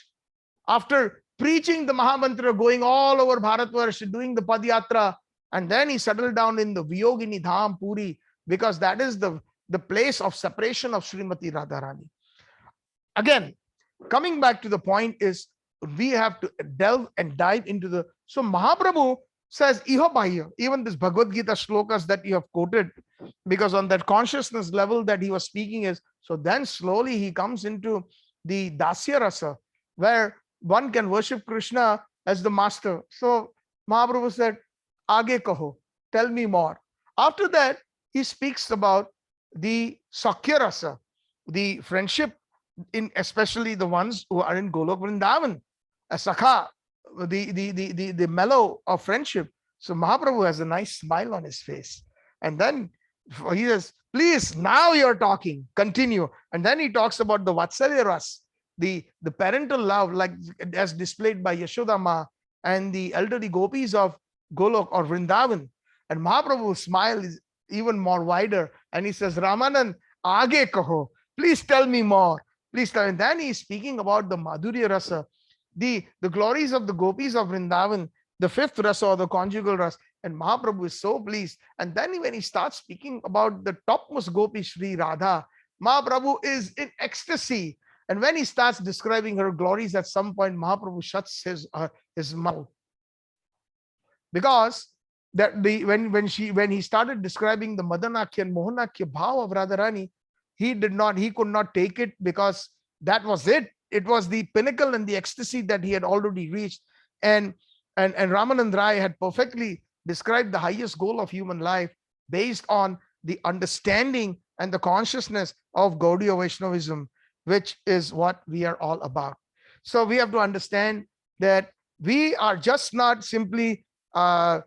After preaching the Mahamantra, going all over Bharatvarsh, doing the Padyatra, and then he settled down in the Vyogini Dham Puri, because that is the place of separation of Srimati Radharani. Again, coming back to the point is, we have to delve and dive into the. So Mahaprabhu says, Iho Bahya, even this Bhagavad Gita shlokas that you have quoted, because on that consciousness level that he was speaking is, so then slowly he comes into the Dasya Rasa, where one can worship Krishna as the master. So Mahaprabhu said, Aage kaho, tell me more. After that, he speaks about the Sakhya Rasa, the friendship, in especially the ones who are in Golok Vrindavan, a Sakha, the mellow of friendship. So Mahaprabhu has a nice smile on his face. And then he says, please, now you're talking, continue. And then he talks about the Vatsalya Ras, the parental love, like as displayed by Yashoda Ma and the elderly gopis of Golok or Vrindavan. And Mahaprabhu's smile is even more wider. And he says, Ramanan, aage kaho, please tell me more. Please tell me. And then he's speaking about the Madhurya Rasa, the glories of the gopis of Vrindavan, the 5th rasa or the conjugal rasa. And Mahaprabhu is so pleased. And then when he starts speaking about the topmost gopi, Sri Radha, Mahaprabhu is in ecstasy. And when he starts describing her glories, at some point Mahaprabhu shuts his mouth, because that when he started describing the Madanakya and Mohanakya bhav of Radharani, he could not take it, because that was it. It was the pinnacle and the ecstasy that he had already reached. And Ramanand Rai had perfectly described the highest goal of human life based on the understanding and the consciousness of Gaudiya Vaishnavism, which is what we are all about. So we have to understand that we are just not simply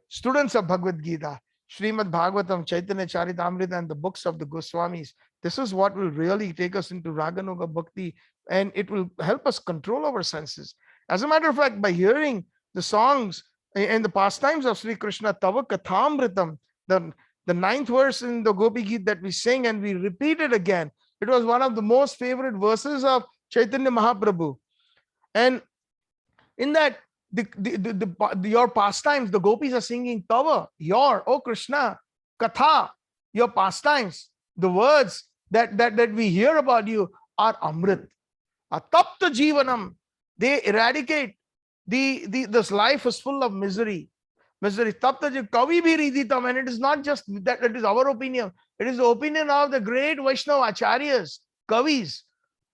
students of Bhagavad Gita, Srimad Bhagavatam, Chaitanya Charitamrita, and the books of the Goswamis. This is what will really take us into Raganuga Bhakti, and it will help us control our senses. As a matter of fact, by hearing the songs and the pastimes of Sri Krishna, Tava Kathamritam, the 9th verse in the Gopi Geet that we sing and we repeat it again, it was one of the most favorite verses of Chaitanya Mahaprabhu. And in that, your pastimes, the gopis are singing Tava, your, oh Krishna, Katha, your pastimes. The words that we hear about you are Amrit. Tapta Jivanam. They eradicate this life is full of misery. Misery. Tapta Kavi bhi riditam. And it is not just that it is our opinion. It is the opinion of the great Vaishnava acharyas, Kavis.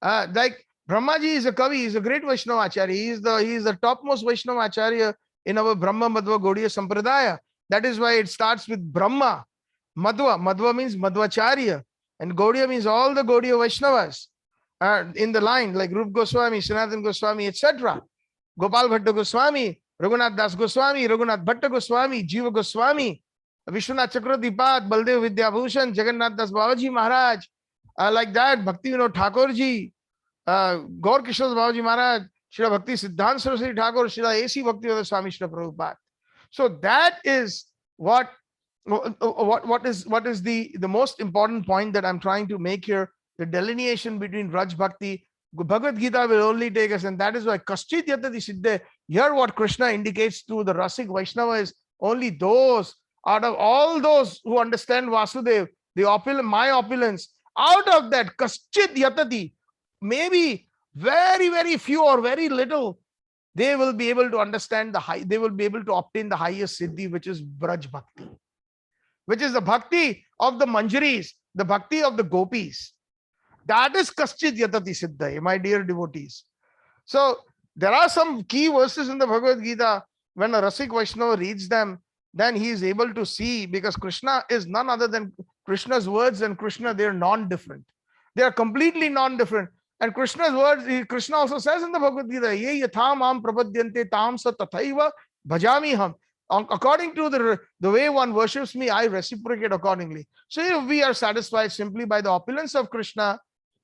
Like Brahmaji is a Kavi, he is a great Vaishnava acharya. He is the topmost Vaishnava acharya in our Brahma Madhva Gaudiya Sampradaya. That is why it starts with Brahma. Madhva. Madhva means Madhvacharya. And Gaudiya means all the Gaudiya Vaishnavas in the line, like Rup Goswami, Sanatan Goswami, etc. Gopal Bhatta Goswami, Raghunath Das Goswami, Raghunath Bhatta Goswami, Jiva Goswami, Vishwanath Chakravartipad, Baldev Vidyabhushan, Jagannath Das Babaji Maharaj, like that, Bhakti Vinod Thakur ji, Gaur Kishore Babaji Maharaj, Shri Bhakti Siddhanta Saraswati Thakur, Shri A.C. Bhaktivedanta Swami Shri Prabhupada. So that is what is the most important point that I'm trying to make here. The delineation between Raj Bhakti, Bhagavad Gita will only take us, and that is why Kaschit Yatati Siddhe. Here what Krishna indicates to the Rasik Vaishnava is only those, out of all those who understand Vasudev, the opulence, my opulence, out of that Kaschit Yatati, maybe very, very few or very little, they will be able to understand they will be able to obtain the highest Siddhi, which is Braj Bhakti, which is the Bhakti of the Manjaris, the Bhakti of the Gopis. That is Kaschit Yatati Siddha, my dear devotees. So there are some key verses in the Bhagavad Gita. When a Rasik Vaishnava reads them, then he is able to see, because Krishna is none other than Krishna's words and Krishna, they are non-different. They are completely non-different. And Krishna's words, Krishna also says in the Bhagavad Gita, Ye yatham am prapadyante tam sa tathaiva bhajami ham. According to the way one worships me, I reciprocate accordingly. So if we are satisfied simply by the opulence of Krishna,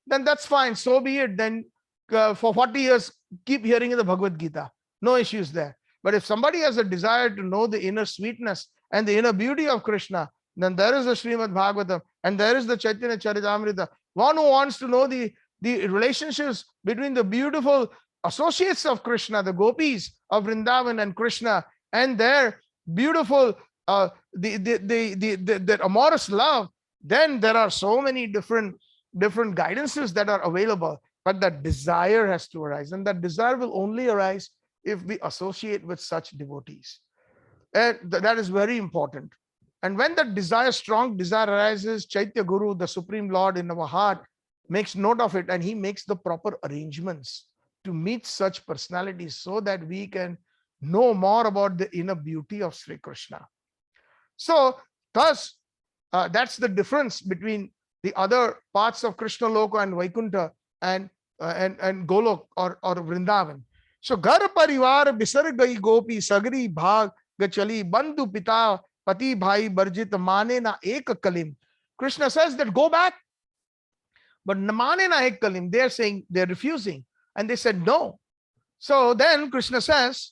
then that's fine. So be it. Then for 40 years, keep hearing in the Bhagavad Gita. No issues there. But if somebody has a desire to know the inner sweetness and the inner beauty of Krishna, then there is the Srimad Bhagavatam and there is the Chaitanya Charitamrita. One who wants to know the relationships between the beautiful associates of Krishna, the gopis of Vrindavan and Krishna, and their beautiful the amorous love, then there are so many different guidances that are available. But that desire has to arise, and that desire will only arise if we associate with such devotees. And that is very important. And when that desire, strong desire arises, Chaitya Guru, the Supreme Lord in our heart, makes note of it, and he makes the proper arrangements to meet such personalities so that we can know more about the inner beauty of Sri Krishna. So thus, that's the difference between the other parts of Krishna Loka and Vaikuntha and Golok or Vrindavan. So Gar Parivar Bisargai Gopi Sagri Bhag Gachali Bandhu Pita Pati Bhai Barjit Mane Na Ek Kalim. Krishna says that go back, but Mane Na Ek Kalim, they're saying, they're refusing, and they said no. So then Krishna says,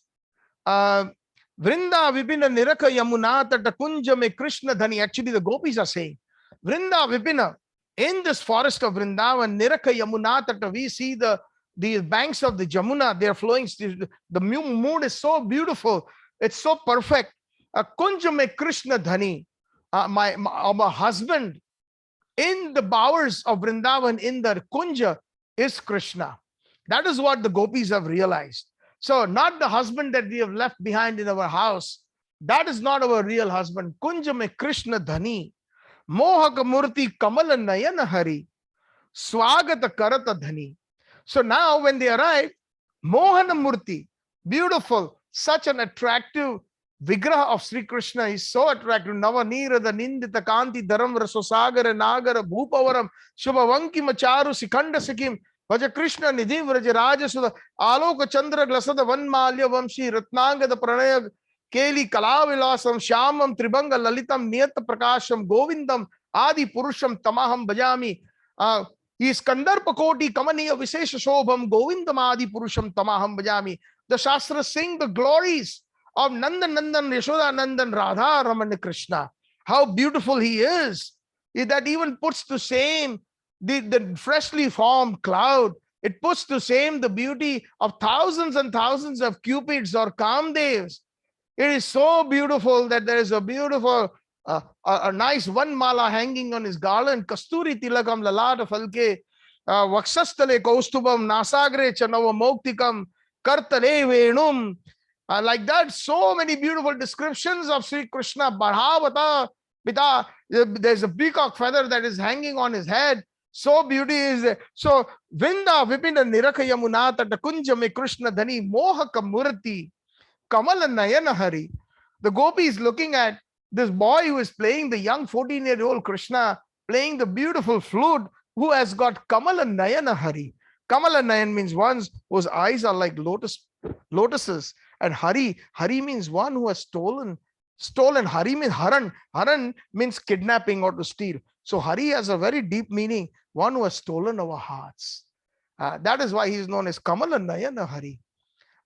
Vrinda Vipina Niraka Yamuna Tata Kunja Me Krishna Dhani. Actually, the gopis are saying, Vrinda Vipina, in this forest of Vrindavan, Niraka Yamuna Tata, we see the banks of the Jamuna, they are flowing. The mood is so beautiful, it's so perfect. Kunja Me Krishna Dhani, my husband in the bowers of Vrindavan, in the Kunja, is Krishna. That is what the gopis have realized. So not the husband that we have left behind in our house. That is not our real husband. Kunja Me Krishna Dhani, Mohaka Murti Kamala Nayana Hari, Swagata Karata Dhani. So now when they arrive, Mohana Murti, beautiful, such an attractive Vigraha of Sri Krishna is so attractive. Navanira, the Nindita Kanti, Dharam, Rasosagara, Nagara, Bhupavaram, Shubhavanki Macharu, Sikanda Sikim, Vaja Krishna, Nidhi, Vraja Rajasuda, Aloka Chandra, Glasada, Vanmalya, Vamshi, Ratnanga, the Pranaya, Keli, Kalavilasam, Shyamam, Tribanga, Lalitam, Niyata Prakasham, Govindam, Adi Purusham, Tamaham, Bajami, is Kandarpa Koti, Kamaniya, Visesha Shobham, Govindam, Adi Purusham, Tamaham, Bajami. The Shastras sing the glories of Nandan, Yashoda, Nandan, Radha, Ramana Krishna. How beautiful he is. That even puts to shame the freshly formed cloud. It puts to shame the beauty of thousands and thousands of cupids or kamdevs. It is so beautiful that there is a beautiful a nice one mala hanging on his garland, Kasturi tilakam lalata falke, Vaksastale kaustubam nasagre chanava moktikam kartale venum. Like that, so many beautiful descriptions of Sri Krishna. Bharhavata Pita, there's a peacock feather that is hanging on his head. So beauty is there. So Vinda Vipinda Niraka Yamunata Takunja me Krishna Dhani Mohaka Murati Kamala Nayana Hari. The gopi is looking at this boy who is playing the young 14-year-old Krishna, playing the beautiful flute, who has got Kamala Nayana Hari. Kamala Nayan means ones whose eyes are like lotuses. And Hari means one who has stolen. Hari means Haran. Haran means kidnapping or to steal. So Hari has a very deep meaning, one who has stolen our hearts. That is why he is known as Kamala Nayana Hari.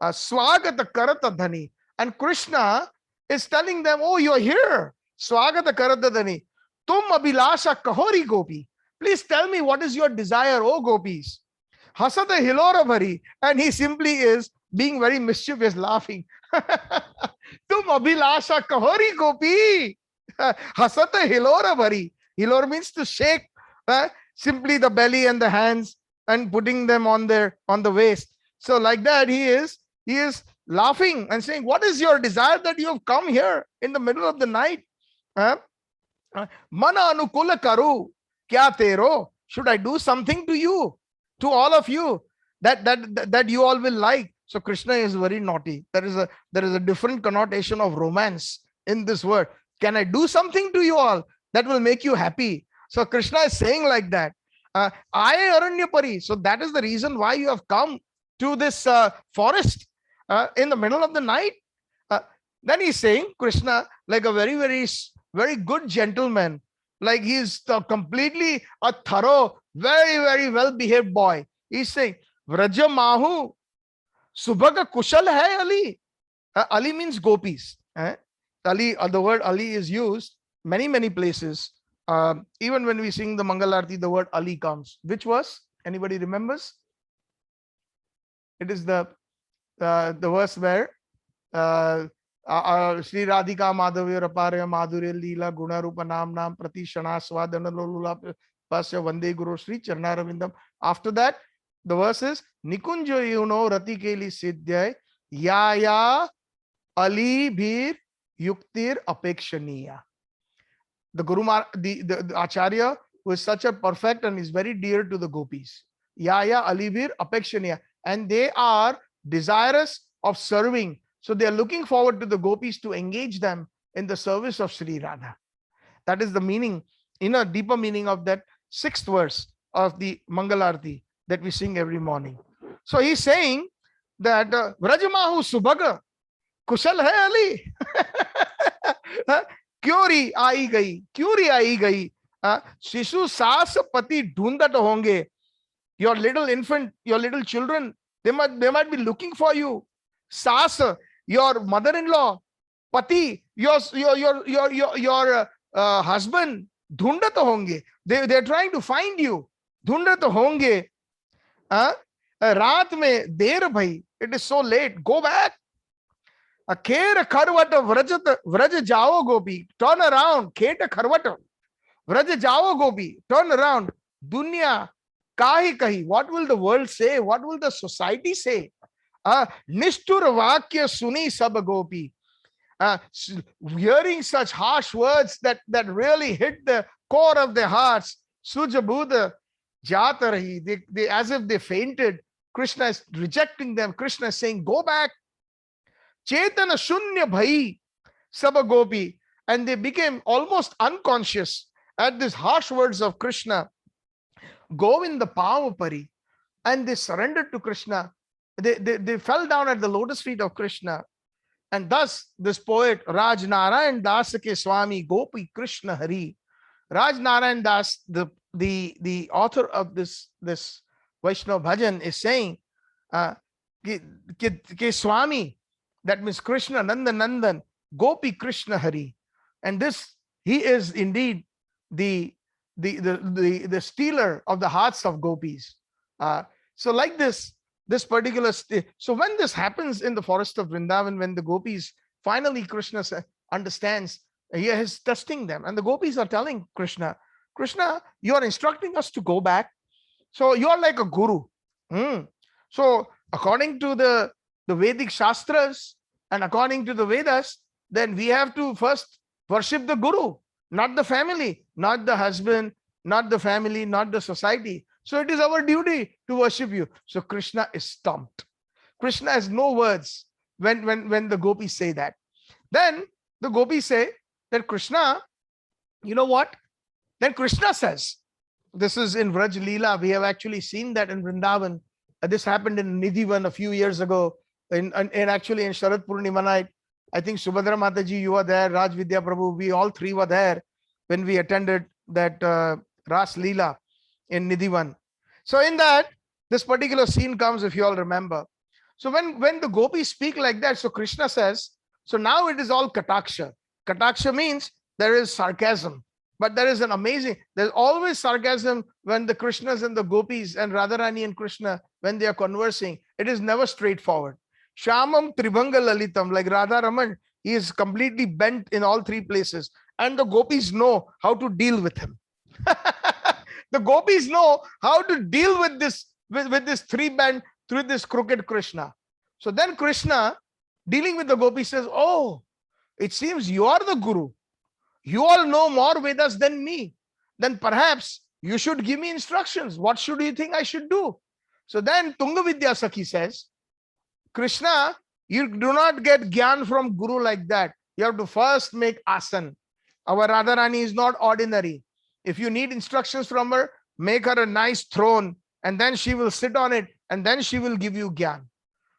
Swagata Karata Dhani. And Krishna is telling them, oh, you're here. Swagata Karata Dhani. Tum Abhilasha Kahori Gopi. Please tell me, what is your desire, O gopis? Hasata Hilora Bhari. And he simply is being very mischievous, laughing. Tum Abhilasha Kahori Gopi. Hasata Hilora Bhari. Hilor means to shake simply the belly and the hands and putting them on the waist. So like that, he is laughing and saying, what is your desire that you have come here in the middle of the night? Mana anukula karu kya tero? Should I do something to you, to all of you, that you all will like? So Krishna is very naughty. There is a different connotation of romance in this word. Can I do something to you all that will make you happy? So Krishna is saying like that. I Aranyapari. So that is the reason why you have come to this forest in the middle of the night. Then he's saying, Krishna, like a very, very, very good gentleman, like he's completely a thorough, very, very well-behaved boy. He's saying, Vraja Mahu, Subhaga Kushal hai Ali. Ali means gopis. Ali, the word Ali is used many, many places. Even when we sing the Mangalarti, the word Ali comes. Which verse? Anybody remembers? It is the verse where Sri Radhika Madhavya Raparya Madhurya Leela Guna Rupa Nam Pratishana Swadana Lolula Pasya Vande Guru Sri Charnaravindam. After that, the verse is Nikunjo Yuno Rati Keli Siddhyay Yaya Ali Bhir Yuktir Apekshaniya. The Guru the Acharya, who is such a perfect and is very dear to the gopis. Yaya Alibir Apekshaniya. And they are desirous of serving. So they are looking forward to the gopis to engage them in the service of Sri Radha. That is the meaning, in a deeper meaning of that 6th verse of the Mangalarti that we sing every morning. So he's saying that Vrajamahu Subhaga Kushal hai Ali. Kyori aayi gayi. Shishu saas pati dhundat honge. Your little infant, your little children, they might be looking for you. Saas, your mother-in-law, pati, your husband, dhundat honge. They're trying to find you. Dhundat honge. Raat mein der bhai. It is so late. Go back. Kher kharvata vraj jao gopi. Turn around. Kheta kharvata. Vraj jao gopi. Turn around. Dunya kahi kahi. What will the world say? What will the society say? Nishtur vakya suni sab gopi. Hearing such harsh words that really hit the core of their hearts. Sujabuddha jata rahi. They as if they fainted. Krishna is rejecting them. Krishna is saying, go back. Chetana shunya bhai sab gopi. And they became almost unconscious at these harsh words of Krishna. Govinda Pavapari. And they surrendered to Krishna. They fell down at the lotus feet of Krishna. And thus this poet Raj Narayan Das ke Swami Gopi Krishna Hari. Raj Narayan Das, the author of this Vaishnava Bhajan, is saying ke Swami, that means Krishna Nandan Gopi Krishna Hari. And this, he is indeed the stealer of the hearts of gopis. So like this particular so when this happens in the forest of Vrindavan, when the gopis finally, Krishna understands He is testing them. And the gopis are telling Krishna, Krishna, you are instructing us to go back. So you are like a guru. Hmm. So according to the Vedic Shastras and according to the Vedas, then we have to first worship the guru, not the family, not the husband, not the family, not the society. So it is our duty to worship you. So Krishna is stumped. Krishna has no words when the gopis say that. Then the gopis say that Krishna, you know what? Then Krishna says, this is in Vraj Leela. We have actually seen that in Vrindavan. This happened in Nidhivan a few years ago. In actually in Sharad Purnima night, I think Subhadra Mataji, you were there, Raj Vidya Prabhu, we all three were there when we attended that Ras Leela in Nidhivan. So in that, this particular scene comes, if you all remember. So when the gopis speak like that, so Krishna says, so now it is all Kataksha. Kataksha means there is sarcasm. But there is an amazing, there's always sarcasm when the Krishnas and the gopis and Radharani and Krishna, when they are conversing, it is never straightforward. Shamam Tribhanga Lalitam, like Radha Raman, he is completely bent in all three places. And the gopis know how to deal with him. The gopis know how to deal with this, with this three bent, through this crooked Krishna. So then Krishna, dealing with the gopis, says, oh, it seems you are the guru. You all know more Vedas than me. Then perhaps you should give me instructions. What should you think I should do? So then Tunga Vidya Sakhi says, Krishna, you do not get Gyan from Guru like that. You have to first make asan. Our Radharani is not ordinary. If you need instructions from her, make her a nice throne and then she will sit on it and then she will give you Gyan.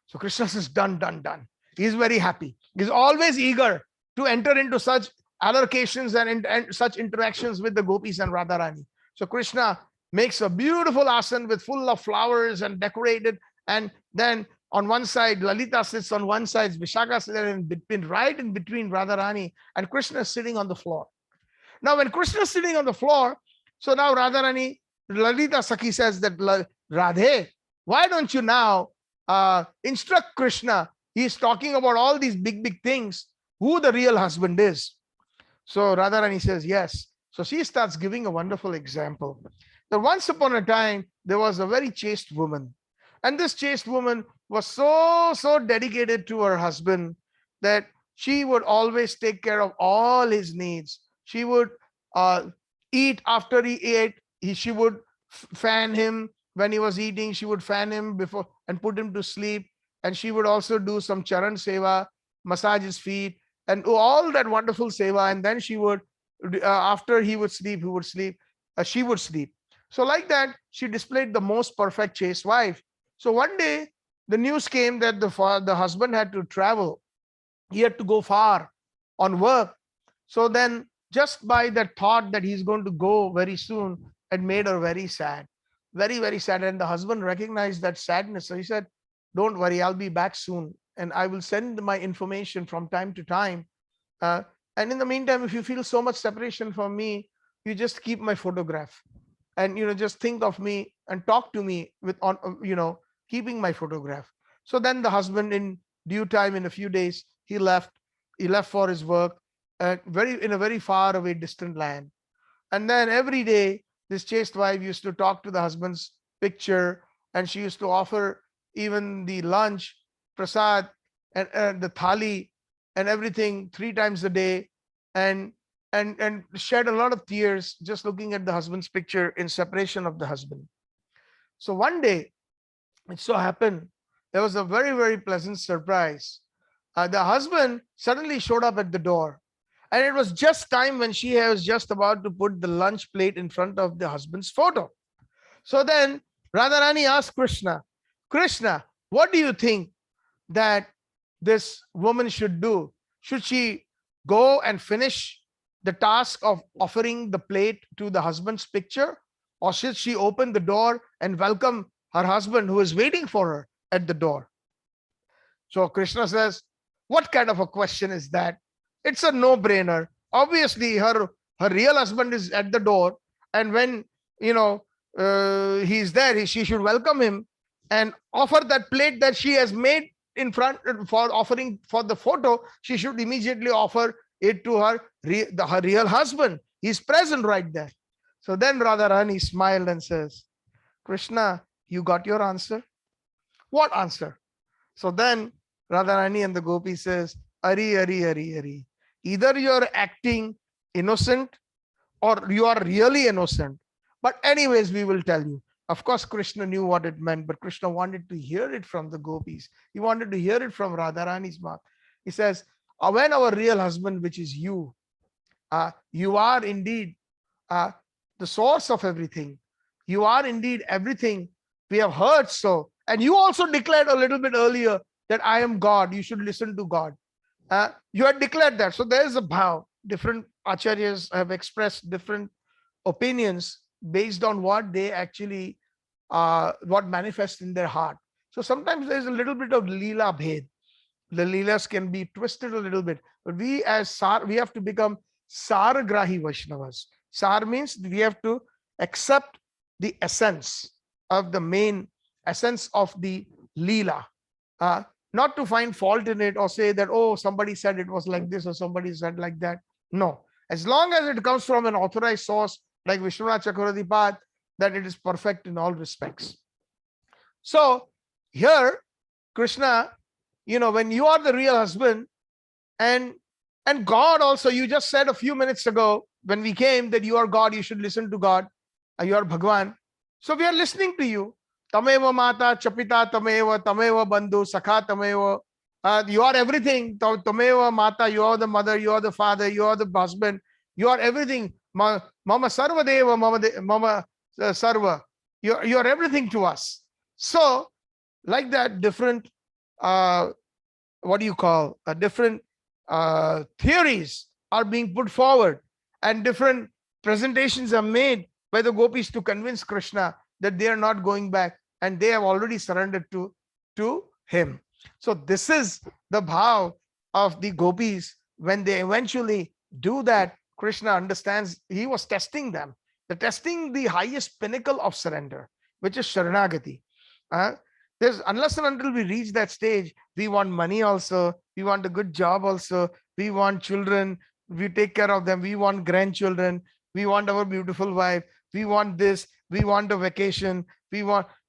So Krishna says, done, done, done. He is very happy. He is always eager to enter into such allocations and such interactions with the gopis and Radharani. So Krishna makes a beautiful asan with full of flowers and decorated. And then on one side, Lalita sits on one side, Vishaka sits in between, right in between Radharani, and Krishna is sitting on the floor. Now, when Krishna is sitting on the floor, so now Radharani, Lalita Sakhi says that, Radhe, why don't you now instruct Krishna? He's talking about all these big, big things, who the real husband is. So Radharani says, yes. So she starts giving a wonderful example. That once upon a time, there was a very chaste woman. And this chaste woman was so dedicated to her husband that she would always take care of all his needs. She would eat after he ate. She would fan him when he was eating. She would fan him before and put him to sleep. And she would also do some charan seva, massage his feet, and all that wonderful seva. And then she would, after he would sleep, she would sleep. So like that, she displayed the most perfect chaste wife. So one day, the news came that the husband had to travel. He had to go far on work. So then, just by that thought that he's going to go very soon, it made her very sad. Very, very sad. And the husband recognized that sadness. So he said, don't worry, I'll be back soon. And I will send my information from time to time. And in the meantime, if you feel so much separation from me, you just keep my photograph. And, just think of me and talk to me with, keeping my photograph. So then the husband, in due time, in a few days, he left for his work in a very far away distant land. And then every day, this chaste wife used to talk to the husband's picture, and she used to offer even the lunch, prasad, and the thali and everything 3 times a day, and shed a lot of tears just looking at the husband's picture in separation of the husband. So one day, it so happened, there was a very, very pleasant surprise. The husband suddenly showed up at the door. And it was just time when she was just about to put the lunch plate in front of the husband's photo. So then Radharani asked Krishna, Krishna, what do you think that this woman should do? Should she go and finish the task of offering the plate to the husband's picture? Or should she open the door and welcome her husband who is waiting for her at the door? So Krishna says, what kind of a question is that? It's a no-brainer. Obviously, her real husband is at the door. And when, he's there, she should welcome him and offer that plate that she has made in front for offering for the photo. She should immediately offer it to her real husband. He's present right there. So then Radharani smiled and says, Krishna, you got your answer? What answer? So then Radharani and the gopi says, Ari, Ari, Ari, Ari. Either you're acting innocent or you are really innocent. But anyways, we will tell you. Of course, Krishna knew what it meant, but Krishna wanted to hear it from the gopis. He wanted to hear it from Radharani's mouth. He says, when our real husband, which is you, you are indeed the source of everything. You are indeed everything. We have heard so. And you also declared a little bit earlier that I am God. You should listen to God. You had declared that. So there is a bhav. Different acharyas have expressed different opinions based on what they actually, what manifests in their heart. So sometimes there is a little bit of leela bhed. The leelas can be twisted a little bit. But we as Sar, we have to become Saragrahi Vaishnavas. Sar means we have to accept the essence of the main essence of the leela. Not to find fault in it or say that, oh, somebody said it was like this or somebody said like that. No. As long as it comes from an authorized source like Vishwanath Chakravarti Pad, that it is perfect in all respects. So here, Krishna, when you are the real husband, and God also, you just said a few minutes ago when we came that you are God, you should listen to God, you are Bhagwan. So we are listening to you. Tameva mata, chapita tameva, tameva bandhu, sakha tameva. You are everything. Tameva mata, you are the mother, you are the father, you are the husband, you are everything. Mama sarva deva, mama sarva. You are everything to us. So, like that, different, what do you call, different theories are being put forward, and different presentations are made by the gopis to convince Krishna that they are not going back and they have already surrendered to him. So this is the bhav of the gopis. When they eventually do that, Krishna understands he was testing them. The testing the highest pinnacle of surrender, which is Sharanagati. There's, unless and until we reach that stage, we want money also, we want a good job also, we want children, we take care of them, we want grandchildren, we want our beautiful wife, we want this, we want a vacation,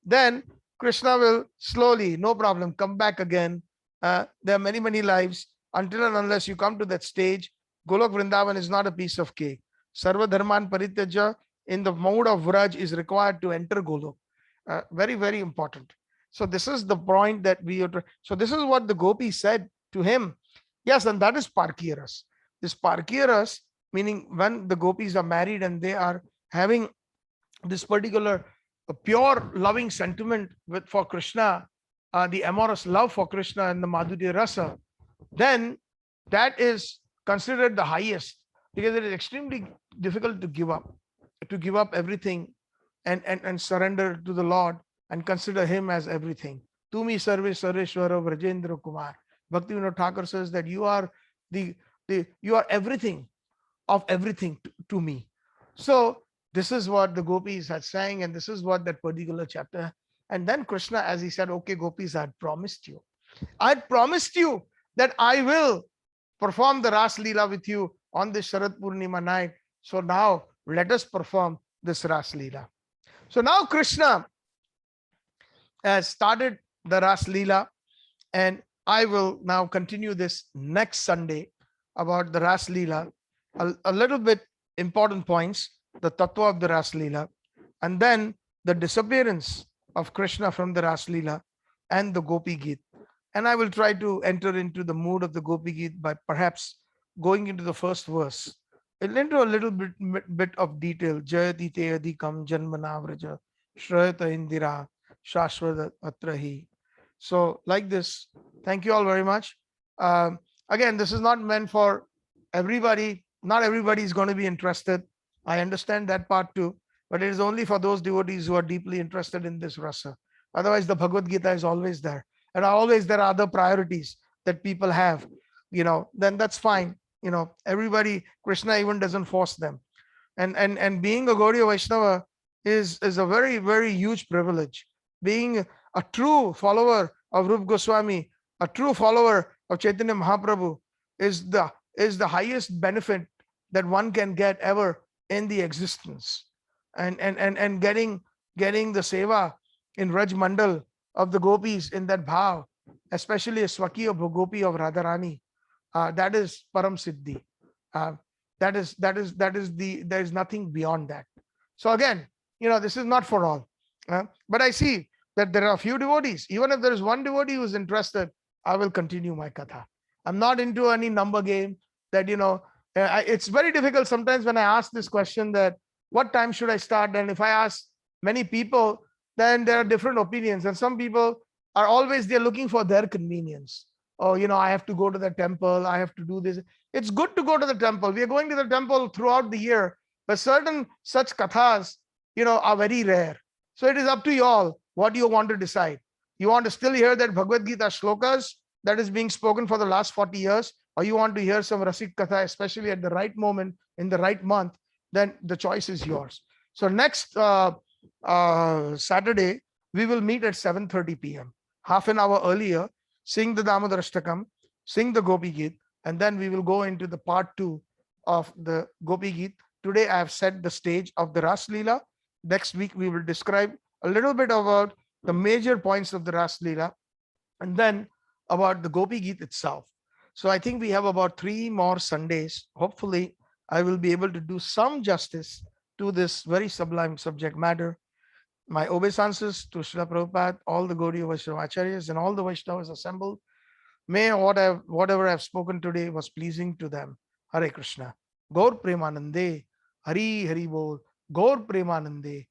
then Krishna will slowly, no problem, come back again. There are many, many lives. Until and unless you come to that stage, Golok Vrindavan is not a piece of cake. Sarva Dharman Parityaja in the mode of Vraj is required to enter Golok. Very, very important. So this is the point that so this is what the gopi said to him. Yes, and that is Parkiras. This Parkiras, meaning when the gopis are married and they are having this particular pure loving sentiment for Krishna, the amorous love for Krishna and the Madhurya Rasa, then that is considered the highest, because it is extremely difficult to give up everything and surrender to the Lord and consider him as everything. Tumi Sarve Sareshwara Vrajendra Kumar. Bhaktivinoda Thakur says that you are you are everything of everything to me. So this is what the gopis had sang, and this is what that particular chapter. And then Krishna, as he said, okay, gopis, I had promised you that I will perform the Ras Leela with you on this Sharad Purnima night. So now let us perform this Ras Leela. So now Krishna has started the Ras Leela, and I will now continue this next Sunday about the Ras Leela. A little bit important points, the Tattva of the Ras Leela, and then the disappearance of Krishna from the Ras Leela and the Gopi Geet. And I will try to enter into the mood of the Gopi Geet by perhaps going into the first verse, into a little bit of detail. Jayati te adhikam janmanavraja shrayata indira shashvata atrahi. So like this, thank you all very much. Again, this is not meant for everybody. Not everybody is going to be interested. I understand that part too, but it is only for those devotees who are deeply interested in this rasa. Otherwise, the Bhagavad Gita is always there. And always there are other priorities that people have, then that's fine. Everybody, Krishna even doesn't force them. And being a Gaudiya Vaishnava is a very, very huge privilege. Being a true follower of Rupa Goswami, a true follower of Chaitanya Mahaprabhu is the is the highest benefit that one can get ever in the existence. And getting the seva in Raj Mandal of the gopis in that bhav, especially a Swaki of Gopi of Radharani, that is Param Siddhi. That is there is nothing beyond that. So again, this is not for all. But I see that there are a few devotees. Even if there is one devotee who is interested, I will continue my katha. I'm not into any number game that, it's very difficult sometimes when I ask this question that what time should I start? And if I ask many people, then there are different opinions. And some people are always, they're looking for their convenience. Oh, I have to go to the temple. I have to do this. It's good to go to the temple. We are going to the temple throughout the year, but certain such kathas, are very rare. So it is up to you all what you want to decide. You want to still hear that Bhagavad Gita shlokas that is being spoken for the last 40 years, or you want to hear some Rasik Katha, especially at the right moment, in the right month, then the choice is yours. So next Saturday, we will meet at 7:30 p.m. Half an hour earlier, sing the Damodar Ashtakam, sing the Gopi Geet, and then we will go into the part 2 of the Gopi Geet. Today, I have set the stage of the Ras Leela. Next week, we will describe a little bit about the major points of the Ras Leela, and then about the Gopi Geet itself. So I think we have about 3 more Sundays. Hopefully, I will be able to do some justice to this very sublime subject matter. My obeisances to Srila Prabhupada, all the Gaudiya Vaishnavacharyas, and all the Vaishnavas assembled. May whatever I have spoken today was pleasing to them. Hare Krishna. Gaur Premanande. Hari Hari Bol. Gaur Premanande.